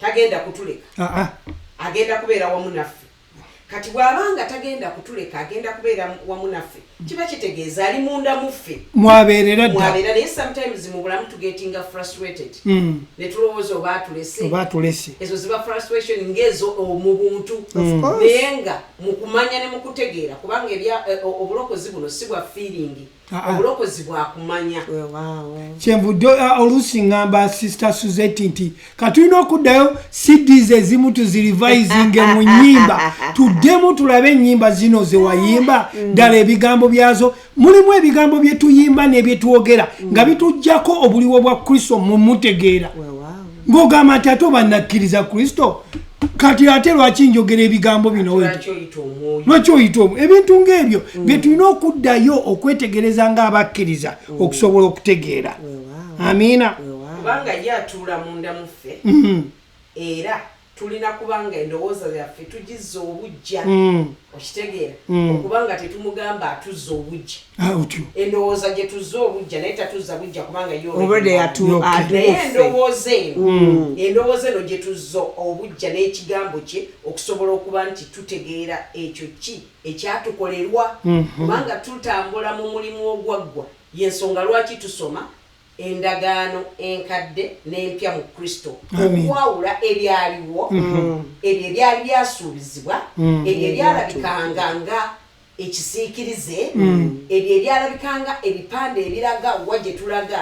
tagenda kutuleka agenda kubeera wamu naffe kati bw'abanga tagenda kutuleka agenda kubeera wamu naffe kiba kitegeeza ali munda muffe mwabeerera naye sometimes mu bulamu tugetinga frustrated ne tulowooza oba atulese ezo ziba frustration ng'ezo mu buntu naye nga mu kumanya ne mu kutegeera kubanga obulokozi buno si bwa feeling obulokozi bwa kumanya kyenvudde oluusi ngamba sister Suzette nti katulina okuddayo CDs ezimu tuzirivisinge mu nnyimba tuddemu tulabe ennyimba zino ze wayimba ddala ebigambo byazo mulimu ebigambo bye tuyimba n'ebyetwogera nga bitujjako obuliwo bwa Kristo mu mutegeera ng'ogamba nti ate obannakkiriza Kristo kati ate lwaki njogera ebigambo bino lwaki oyita omwo ebintu ng'ebyo bye tulina okuddayo okwetegereza ng'abakkiriza okusobola okutegeera amiina kubanga ye atuula munda muffe era tulina kubanga endowooza yaffe tugizza obujja okitegeera okubanga tetumugamba atuzza obujja endowooza gye tuzza obujja naye tatuzza bujja kubanga naye endowooza eno gye tuzza obujja n'ekigambo kye okusobola okuba nti tutegeera ekyo ki ekyatukolerwa kubanga tutambula mu mulimu ogwaggwa y'ensonga lwaki tusoma endagaano enkadde n'empya mu Kristo okwawula ebyaliwo ebyo ebyali byasuubizibwa ebyo ebyalabikanga nga ekisiikirize ebyo ebyalabikanga ebipande ebiraga wa gye tulaga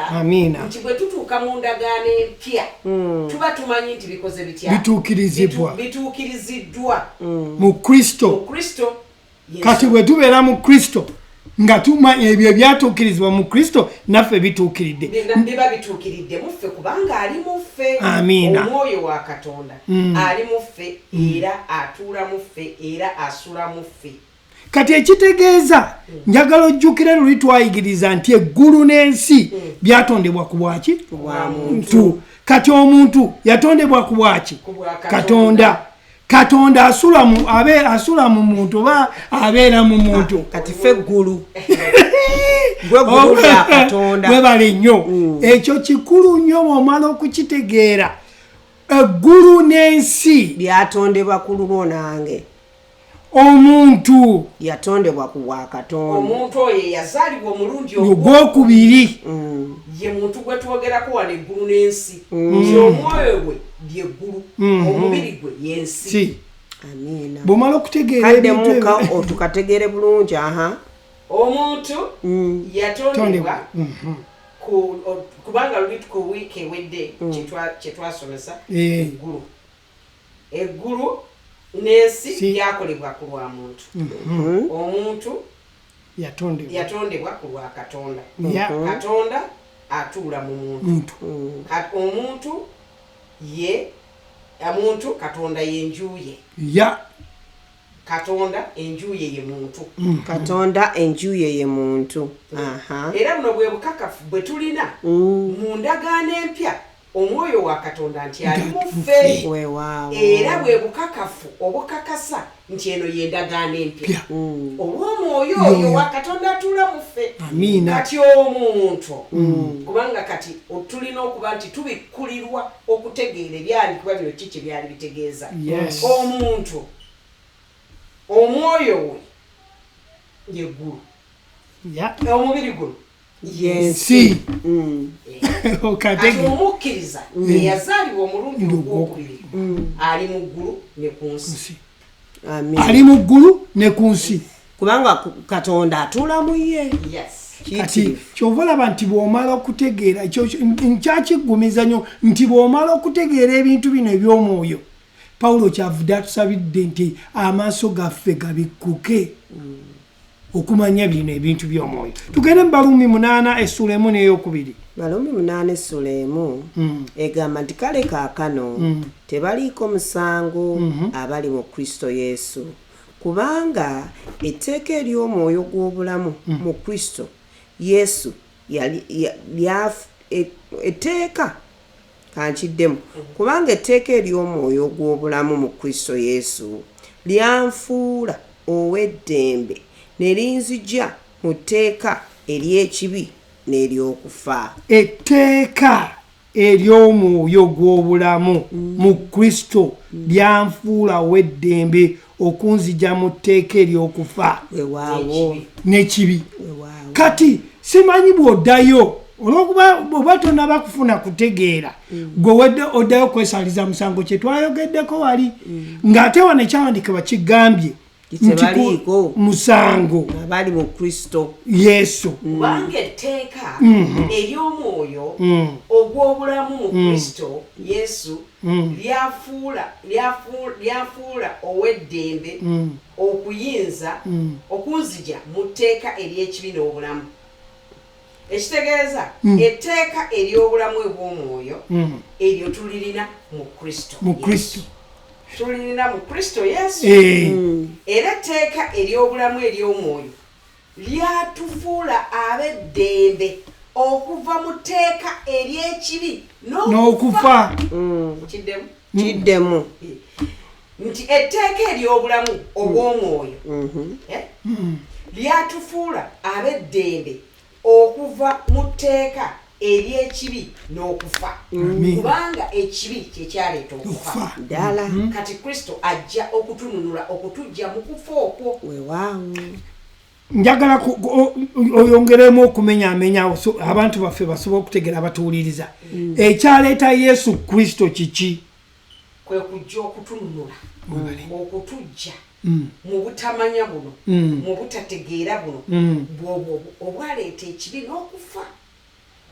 nti bwe tutuuka mu ndagaano empya tuba tumanyi nti bikoze bitya bituukiriziddwa mu Kristo kati bwe tubeera mu Kristo nga tumanya ebyo ebyatuukirizibwa mu Kristo naffe bituukiridde biba bituukiridde muffe kubanga ali muffe omwoyo wa Katonda ali muffe era atuula muffe era asula muffe kati ekitegeeza njagala ojjukire luli twayigiriza nti eggulu n'ensi byatondebwa ku bwaki muntu kati omuntu yatondebwa ku bwaki Katonda asula mu muntu oba abeera mu muntu kati ffe eggulu webale nnyo ekyo kikulu nnyo bw'omala okukitegeera eggulu n'ensi byatondebwa ku lulwo nange omuntu yatondebwa ku bwa Katonda omuntu oyo yazaalibwa omulundi ogwokubiri ye muntu gwe twogerako wano eggulu n'ensi nti omwoyo gwe lyeggulu omubiri gwe yensi amiina bw'omala okutegeera ebintu otukategeere bulungi omuntu yatondebwa kubanga luli ku wiiki ewedde kyetwasomesa eggulu n'ensi byakolebwa ku lwa muntu omuntu yatondebwa ku lwa Katonda Katonda atuula mu muntu omuntu omuntu Katonda yenjuye Katonda enjuye ye muntu Katonda enjuye ye muntu era buno bwe bukakafu bwe tulina mu ndagaano empya omwoyo wa katonda nti ali mu ffe weewaawo era bwe bukakafu obukakasa nti eno y'endagaano empya olw'omwoyo oyo wa katonda atuula mu ffe kati omuntu kubanga kati tulina okuba nti tubikkulirwa okutegeera ebyandikibwa bino ki kye byali bitegeeza omuntu omwoyo we yeggulu omubiri guno yensi kati omukkiriza eyazaalibwa omulundi ogwokubiri ali mu ggulu ne ku nsi ali mu ggulu ne ku nsi kubanga katonda atuula mu ye kati kyova olaba nti bw'omala okutegeera nkyakiggumiza nnyo nti bw'omala okutegeera ebintu bino eby'omwoyo pawulo kyavudde atusabidde nti amaaso gaffe gabikkuke okumanya bino ebintu by'omwoyo. Tugende mu Baluumi 8:1 n'eyokubiri. Baluumi 8:1 egamba nti kale kaakano tebaliiko musango abali mu Kristo Yesu kubanga etteeka ery'omwoyo gw'obulamu mu Kristo Yesu etteeka kankiddemu kubanga etteeka ery'omwoyo gw'obulamu mu Kristo Yesu lyanfuula ow'eddembe ne linzija mu tteeka ery'ekibi n'ery'okufa. Etteeka ery'omwoyo gw'obulamu mu Kristo lyanfuula ow'eddembe okunzija mu tteeka ery'okufa n'ekibi. Kati simanyi bw'oddayo olwokuba bw'oba tonnaba kufuna kutegeera gwe oddayo kwesaliza musango kye twayogeddeko wali ng'ate wano ekyawandikibwa kigambye tebaliiko musango abali mu Kristo Yesu kubanga etteeka ery'omwoyo ogw'obulamu mu Kristo Yesu lyafuula ow'eddembe okuyinza okunzija mu tteeka ery'ekibi n'obulamu. Ekitegeeza etteeka ery'obulamu obw'omwoyo eryo tulirina mu Kristo tulirina mu Kristo Yesu era etteeka ery'obulamu ery'omwoyo lyatufuula ab'eddembe okuva mu tteeka ery'ekibi n'okufa. Kiddemu nti etteeka ery'obulamu obw'omwoyo lyatufuula ab'eddembe okuva mu tteeka ery'ekibi n'okufa kubanga ekibi kyekyaleeta okufa ddala kati Kristo ajja okutununula okutujja mu kufa okwo. Weewaawo njagala oyongeremu okumenyaamenya abantu baffe basobola okutegeera abatuwuliriza ekyaleeta Yesu Kristo kiki? Kwe kujja okutununula okutujja mu butamanya buno mu butategeera buno obwaleeta ekibi n'okufa.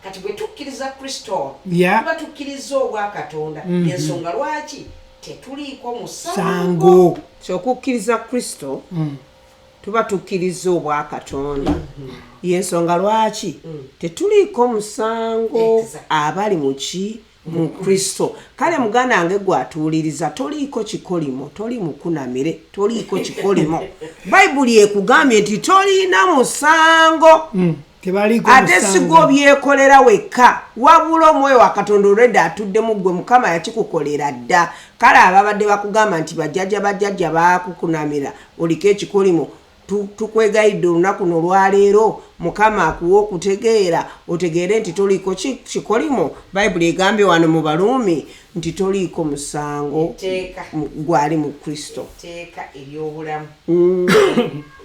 Kati bwe tukkiriza Kristo tuba tukkiriza obwa Katonda ensonga lwaki tetuliiko musango. Okukkiriza Kristo tuba tukkiriza obwa Katonda y'ensonga lwaki tetuliiko musango abali mu Kristo. Kale muganda wange gwatuwuliriza toliiko kikolimo toli mukunamire toliiko kikolimo Bayibuli ekugambye nti tolina musango ate sigo byekolera wekka wabula omwoyo wa Katonda olwedda atuddemu ggwe Mukama yakikukolera dda. Kale ababadde bakugamba nti bajjajja baakukunamira oliko ekikolimo tukwegayidde olunaku n'olwaleero Mukama akuwa okutegeera otegeere nti toliiko kikolimo. Bayibuli egambye wano mu Baluumi nti toliiko musango gwali mu Kristo. Etteeka ery'obulamu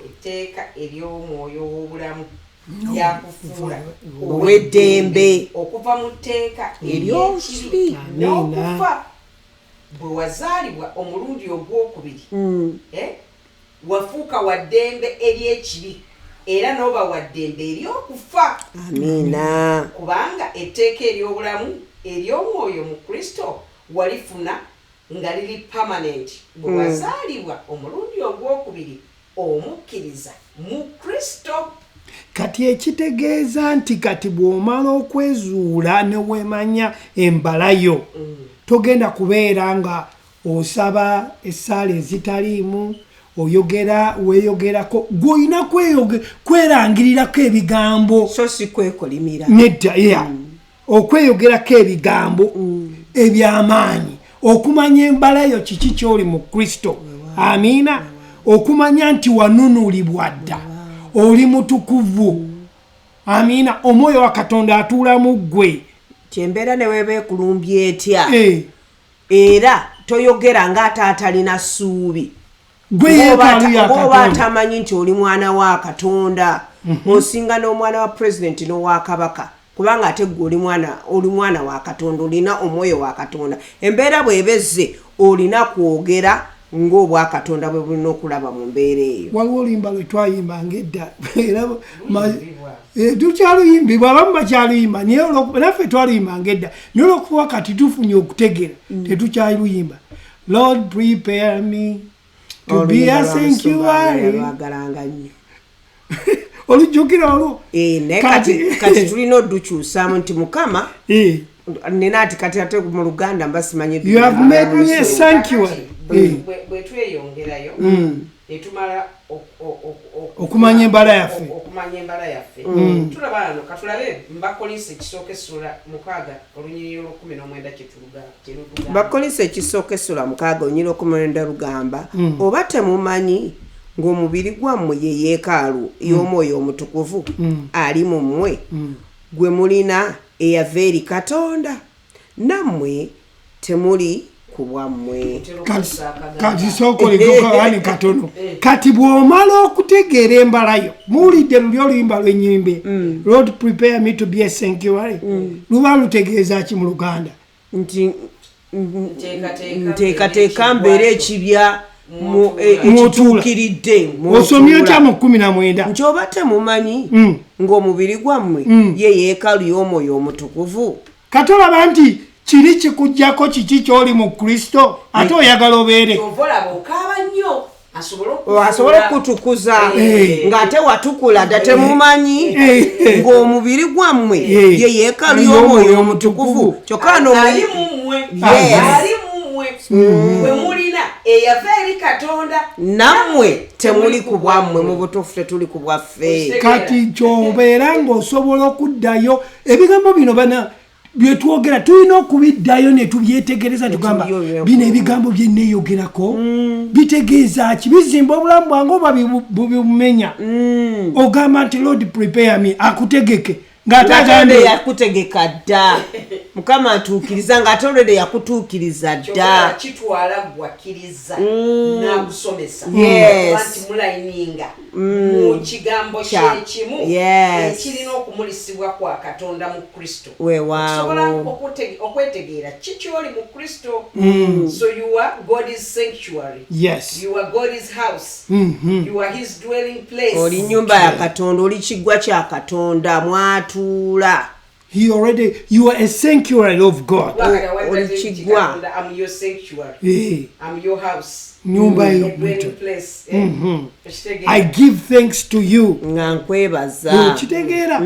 etteeka ery'omwoyo w'obulamu lyakufuula ow'eddembe okuva mu tteeka ery'ekibi n'okufa. Bwe wazaalibwa omulundi ogwokubiri wafuuka wa ddembe ery'ekibi era n'oba wa ddembe ery'okufa. Amiina. Kubanga etteeka ery'obulamu ery'omwoyo mu Kristo walifuna nga liri permanent bwe wazaalibwa omulundi ogwokubiri omukkiriza mu Kristo. Kati ekitegeeza nti kati bw'omala okwezuula ne weemanya embalayo togenda kubeera nga osaba essaala ezitaliimu weeyogerako gw'olina kwerangirirako ebigambo so si kwekolimira nedda okweyogerako ebigambo ebyamaanyi okumanya embala yo kiki kyoli mu Kristo amiina okumanya nti wanunulibwa dda oli mutukuvu amiina omwoyo wa Katonda atuula mu ggwe kyembeera ne weeba ekulumbye etya era toyogera ng'ate atalina ssuubi ng'oba atamanyi nti oli mwana wa Katonda osinga n'omwana wa pulezidenti n'owa kabaka kubanga ate gwe oli mwana wa Katonda olina omwoyo wa Katonda embeera bw'ebezze olina kwogera ng'obwa Katonda bwe bulina okulaba mu mbeera eyo waliwo oluyimba lwe twayimbanga edda tukyaluyimbibwa abamu bakyaluyimba naffe twaluyimbanga edda naye olwokuba kati tufunye okutegeera tetukyaluyimba Lord prepare me to be a sanctuary lwagalanga nnyo olujjukira olwo kati tulina oddukyusaamu nti Mukama nina ati kati ate mu Luganda mbasimanyi you have made me a sanctuary bwe tweyongerayo netumala okumanya embala yaffe tulaba wano katulabe Bakolisi ekisooka essula 6 olunyiriri lw'19 kyetuluga Bakolisi ekisooka essula 6 olunyiriri lw'19 lugamba oba temumanyi ng'omubiri gwammwe ye yeekaalu y'omwoyo omutukuvu ali mu mmwe gwe mulina eyava eri Katonda nammwe temuli ku bwammwe kati sookolekokaani katono kati bw'omala okutegeera embala yo muwulidde luli oluyimba lw'ennyimbe Lord prepare me to be a sanctuary luba lutegeeza ki mu Luganda nti nteekateeka mbeera ekibya ekituukiridde osomye otya mu 19 nti oba temumanyi ng'omubiri gwammwe ye yeekaalu y'omwoyo omutukuvu kati olaba nti kiri kikujjako kiki kyoli mu Kristo ate oyagala obeere ovolaba okaaba nnyo asobole okutukuza ng'ate watukula dda temumanyi ng'omubiri gwammwe ye yeekaalu y'omwoyo omutukuvu kyokka ali mummwe bwe mulina eyava eri Katonda nammwe temuli ku bwammwe mu butuufu tetuli ku bwaffe kati kyobeera ng'osobola okuddayo ebigambo bino bana byetwogera tulina okubiddayo ne tubyetegereza tugamba bino ebigambo bye nneeyogerako bitegeeza ki bizimba obulamu bwange oba bubumenya ogamba nti Lord prepare me akutegeke ng'ate yakutegeka dda Mukama atuukiriza ng'ate olwedde yakutuukiriza dda kitwala gwakkiriza n'akusomesa nti mulayininga mu kigambo kyekimu ekirina okumulisibwa kwa Katonda mu Kristo osobola okwetegeera kikyoli mu Kristo so you are God's sanctuary you are God's house you are his dwelling place oli nnyumba ya Katonda oli kiggwa kya Katonda mwatuula you are a sanctuary of God I'm your sanctuary I'm your house nyumba place I give thanks to you nga nkwebaza kitegeera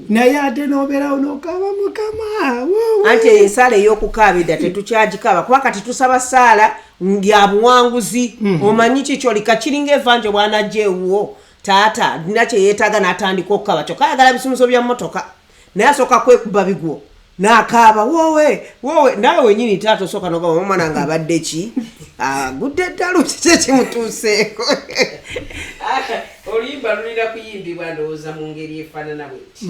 naye ate n'obeerawo n'okaaba Mukama anti ensaala ey'okukaabidda tetukyagikaaba kuba kati tusaba saala ya buwanguzi omanyi kikyolika kiringa evanja bwanajja ewuwo taata nina kye yeetaaga n'atandika okukaba kyokka ayagala bisumuso bya mmotoka naye asooka kwekuba bigwo n'akaaba woowe naawe wenyini taata osooka n'ogamba omwana nga abadde ki agudde ddala kiki kimutuuseeko oluyimba lulina kuyimbibwa ndowooza mu ngeri efaanana bweti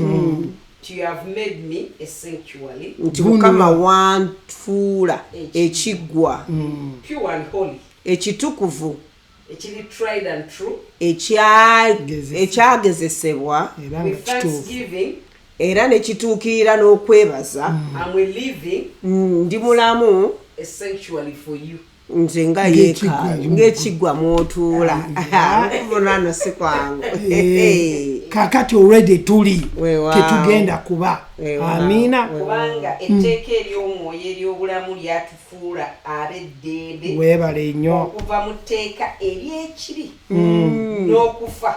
you have made me a sanctuary nti Mukama wanfuula ekiggwa pure and holy ekitukuvu ekiri tried and true ekyagezesebwa with thanksgiving era nekituukirira n'okwebaza ndi mulamu a sanctuary for you nze nga yeekaalu ng'ekiggwa mw'otuula okuvunano si kwangu kakati already tuli tetugenda kuba amiina kubanga etteeka ery'omwoyo ery'obulamu lyatufuula ab'eddembe weebale nnyo okuva mu tteeka ery'ekibi n'okufa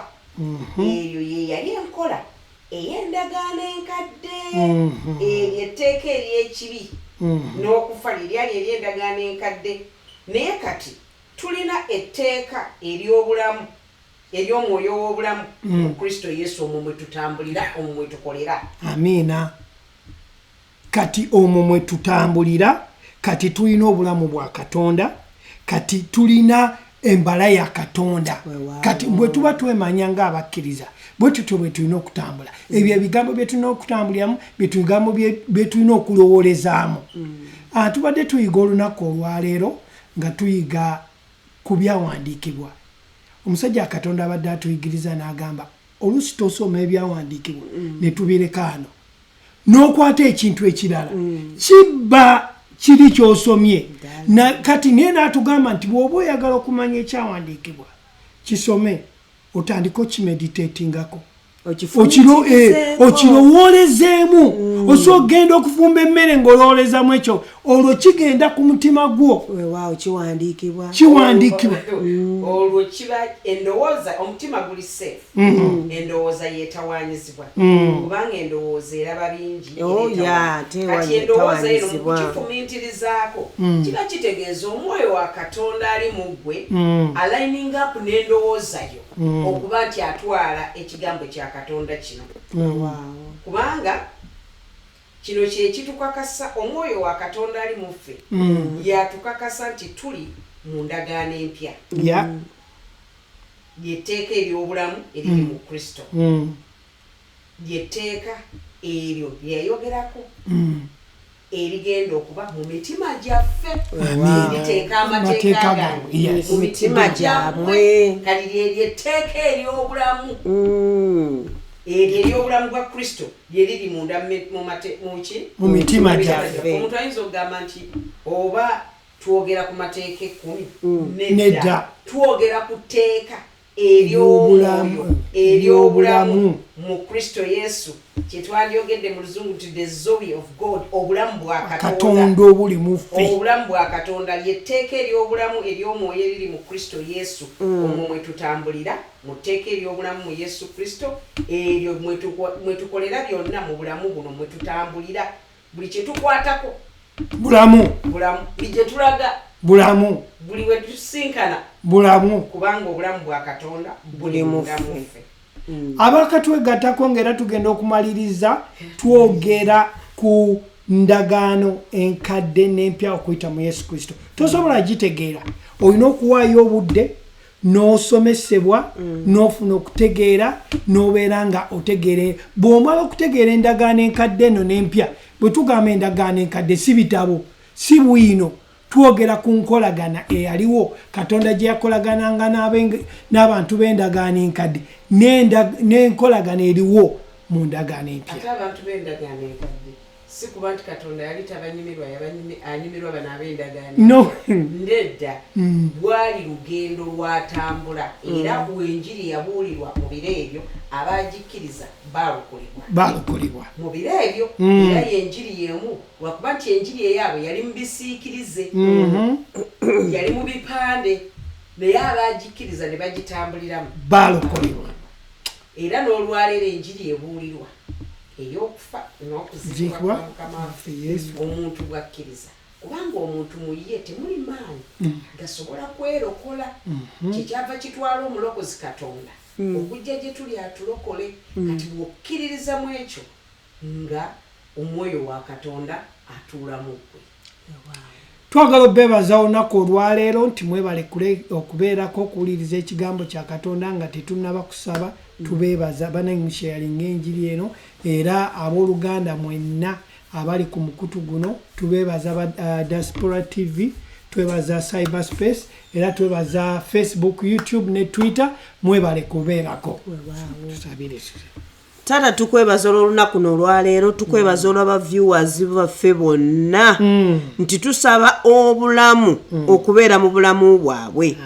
eyo ye yali enkola ey'endagaano enkadde eryo etteeka ery'ekibi n'okufa lyeryali ery'endagaano enkadde naye kati tulina etteeka ery'obulamu ery'omwoyo w'obulamu mu Kristo Yesu omwo mwe tutambulira omwo mwe tukolera amiina kati omwo mwe tutambulira, kati tulina obulamu bwa Katonda, kati tulina embala ya Katonda. Kati bwe tuba twemanya ng'abakkiriza bwe tutyo bwe tulina okutambula. Ebyo ebigambo bye tulina okutambuliramu, bigambo bye tulina okulowoolezaamu. Tubadde tuyiga olunaku olwaleero nga tuyiga ku byawandiikibwa. Omusajja Katonda abadde atuyigiriza n'agamba oluusi tosoma ebyawandiikibwa ne tubireka ano n'okwata ekintu ekirala kibba kiri ky'osomye. Kati naye n'atugamba nti bw'oba oyagala okumanya ekyawandiikibwa kisome otandika okimeditatingako okirowoolezeemu. Osobola ogenda okufumba emmere ng'olowoolezamu ekyo, olwo kigenda ku mutima gwo. kiwandiikibwa olwo kiba endowooza, omutima guli safe. Endowooza yeetawaanyizibwa kubanga endowooza eraba bingi. Kati endowooza eno mukifumintirizaako kiba kitegeeza omwoyo wa Katonda ali mu ggwe aligning up n'endowooza yo okuba nti atwala ekigambo kya Katonda kino. Kubanga kino kye kitukakasa omwoyo wa Katonda ali mu ffe yatukakasa nti tuli mu ndagaano empya. Lyetteeka ery'obulamu eriri mu Kristo. Lyetteeka eryo lyeyogerako erigenda okuba mu mitima gyaffe. Eriteeka amateeka gammwe mu mitima gyammwe. Kati lyetteeka ery'obulamu eryo ery'obulamu bwa Kristo lye riri munda mu mitima gyaffe. Omuntu ayinza okugamba nti oba twogera ku mateeka 10 nedda twogera ku tteeka ery'obulamu mu Kristo Yesu, kye twandyogedde mu Luzungu nti the Zoe of God, obulamu bwa Katonda obuli mu ffe. Obulamu bwa Katonda lyetteeka ery'obulamu ery'omwoyo eriri mu Kristo Yesu. Omwo mwe tutambulira mu tteeka ery'obulamu mu Yesu Kristo, eryo mwe tukolera byonna mu bulamu buno, mwe tutambulira. Buli kye tukwatako bulamu, buli gye tulaga bulamu, buli we tusinkana bulamu, kubanga obulamu bwa Katonda buli mu ffe. Abakatwegattako ng'era tugenda okumaliriza twogera ku ndagaano enkadde n'empya okuyita mu Yesu Kristo. Tosobola gitegeera, olina okuwaayo obudde n'osomesebwa n'ofuna okutegeera n'obeera nga otegeere. Bw'omala okutegeera endagaano enkadde eno n'empya, bwe tugamba endagaano enkadde si bitabo, si bwino, twogera ku nkolagana eyaliwo Katonda gye yakolagananga n'abantu b'endagaano enkadde n'enkolagana eriwo mu ndagaano empya. Ate abantu b'endagaano enkadde si kuba nti Katonda yali tabanyumirwa, anyumirwa bano ab'endagaano. No. Nedda bwali lugendo lwatambula era enjiri yabuulirwa mu biro ebyo, abagikkiriza baalukolebwa mu biro ebyo. Era yenjiri y'emu, lwakuba nti enjiri eyaabwe yali mu bisiikirize, yali mu bipande, naye abagikkiriza ne bagitambuliramu baalukolebwa. Era n'olwaleero enjiri ebuulirwa ey'okufa n'okuzikwa kwa Mukama waffe omuntu bwakkiriza, kubanga omuntu mu ye temuli maanyi gasobola kwerokola. Kyekyava kitwala omulokozi Katonda okujja gye tuli atulokole. Kati bw'okkiririza mu ekyo nga omwoyo wa Katonda atuula mu ggwe. Twagala obeebaza olunaku olwaleero nti mwebalekule okubeerako okuwuliriza ekigambo kya Katonda nga tetunnaba kusaba. Tubeebaza banamusharinga enjiri eno, era abooluganda mwenna abali ku mukutu guno tubeebaza Diaspora TV, twebaza Cyberspace, era twebaza Facebook, YouTube ne Twitter. Mwebale kubeerako. Tusabire. Tata tukwebaza olunaku n'olwaleero, tukwebaza olw'aba viewers baffe bonna nti tusaba obulamu okubeera mu bulamu bwabwe.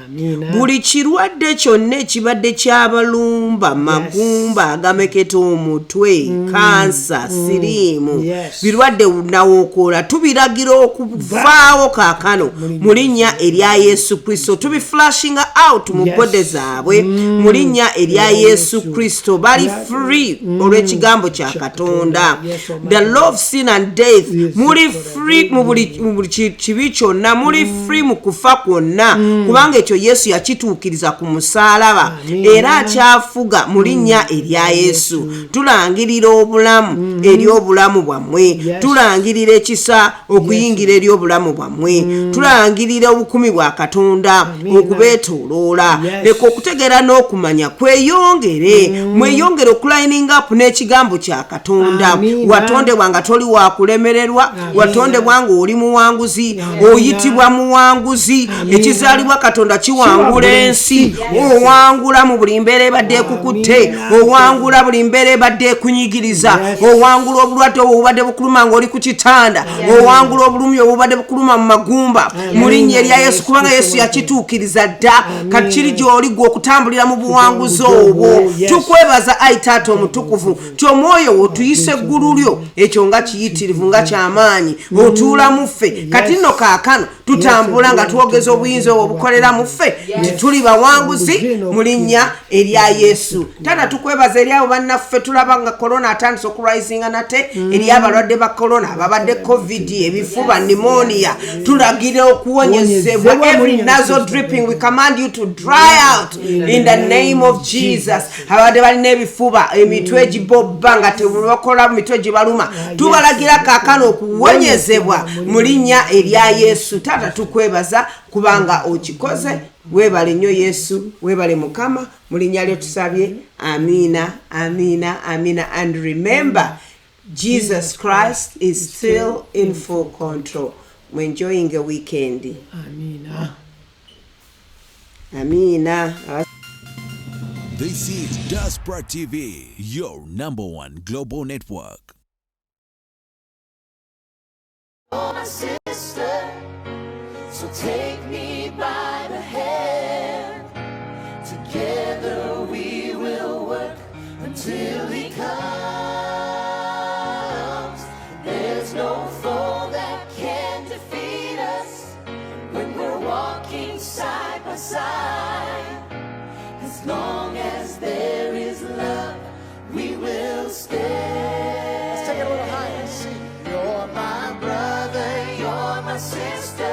Buli kirwadde kyonna ekibadde ky'abalumba, magumba agameketa omutwe, kansa, siriimu, birwadde nawokoola, tubiragira okuvaawo kaakano mu linnya erya Yesu Kristo. Tubiflashinga out mu bode zaabwe mu linnya erya Yesu Kristo. Bali free olw'ekigambo kya Katonda. The law of sin and death, muli free mu buli kibi kyonna, muli free mu kufa kwonna, kubanga ekyo Yesu yakituukiriza ku musaalaba era akyafuga mu linnya erya Yesu. Tulangirira obulamu eri obulamu bwammwe, tulangirira ekisa okuyingira eri obulamu bwammwe, tulangirira obukumi bwa Katonda okubeetooloola. Leka okutegeera n'okumanya kweyongere, mweyongere okulining up n'ekigambo kya Katonda. Watondebwa nga toli wa kulemererwa, watondebwa nga oli muwanguzi, oyitibwa muwanguzi. Ekizaalibwa Katonda kiwangula ensi, owangula mu buli mbeera ebadde ekukutte, owangula buli mbeera ebadde ekunyigiriza, owangula obulwadde obubadde bukuluma ng'oli ku kitanda, owangula obulumi obubadde bukuluma mu magumba mu linnya erya Yesu, kubanga Yesu yakituukiriza dda. Kati kiri gy'oli gwe okutambulira mu buwanguzi obwo. Tukwebaza ayi Taata omutukuvu nti omwoyo otuyise eggulu lyo, ekyo nga kiyitirivu nga ky'amaanyi, otuula mu ffe. Kati nno kaakano tutambula nga twogeza obuyinza obwo obukolera mu ffe nti tuli bawanguzi mu linnya erya Yesu. Taata tukwebaza eri abo bannaffe tulaba nga korona atandise okurisinga nate, eri abalwadde ba korona ababadde covid, ebifuba, pneumonia, tulagira okuwonyezebwa. Every nasal dripping we command you to dry out in the name of Jesus. Abadde balina ebifuba, emitwe egibobba nga tebakola mitwe gibaluma, tubalagira kaakano okuwonyezebwa mu linnya erya Yesu. Taata tukwebaza kubanga okikoze. Weebale nnyo Yesu, weebale Mukama, mu linnya lyo tusabye. Amina, amina, amina. And remember, Jesus Christ is still in full control. We're enjoying a weekend. Amina. Amina. This is Diaspora TV, your #1 global network. Oh, my sister, so take me by the hand. Together we will work until he comes. There's no foe that can defeat us when we're walking side by side. As long as there is love, we will stay. Let's take it a little higher. You're my brother, you're my sister.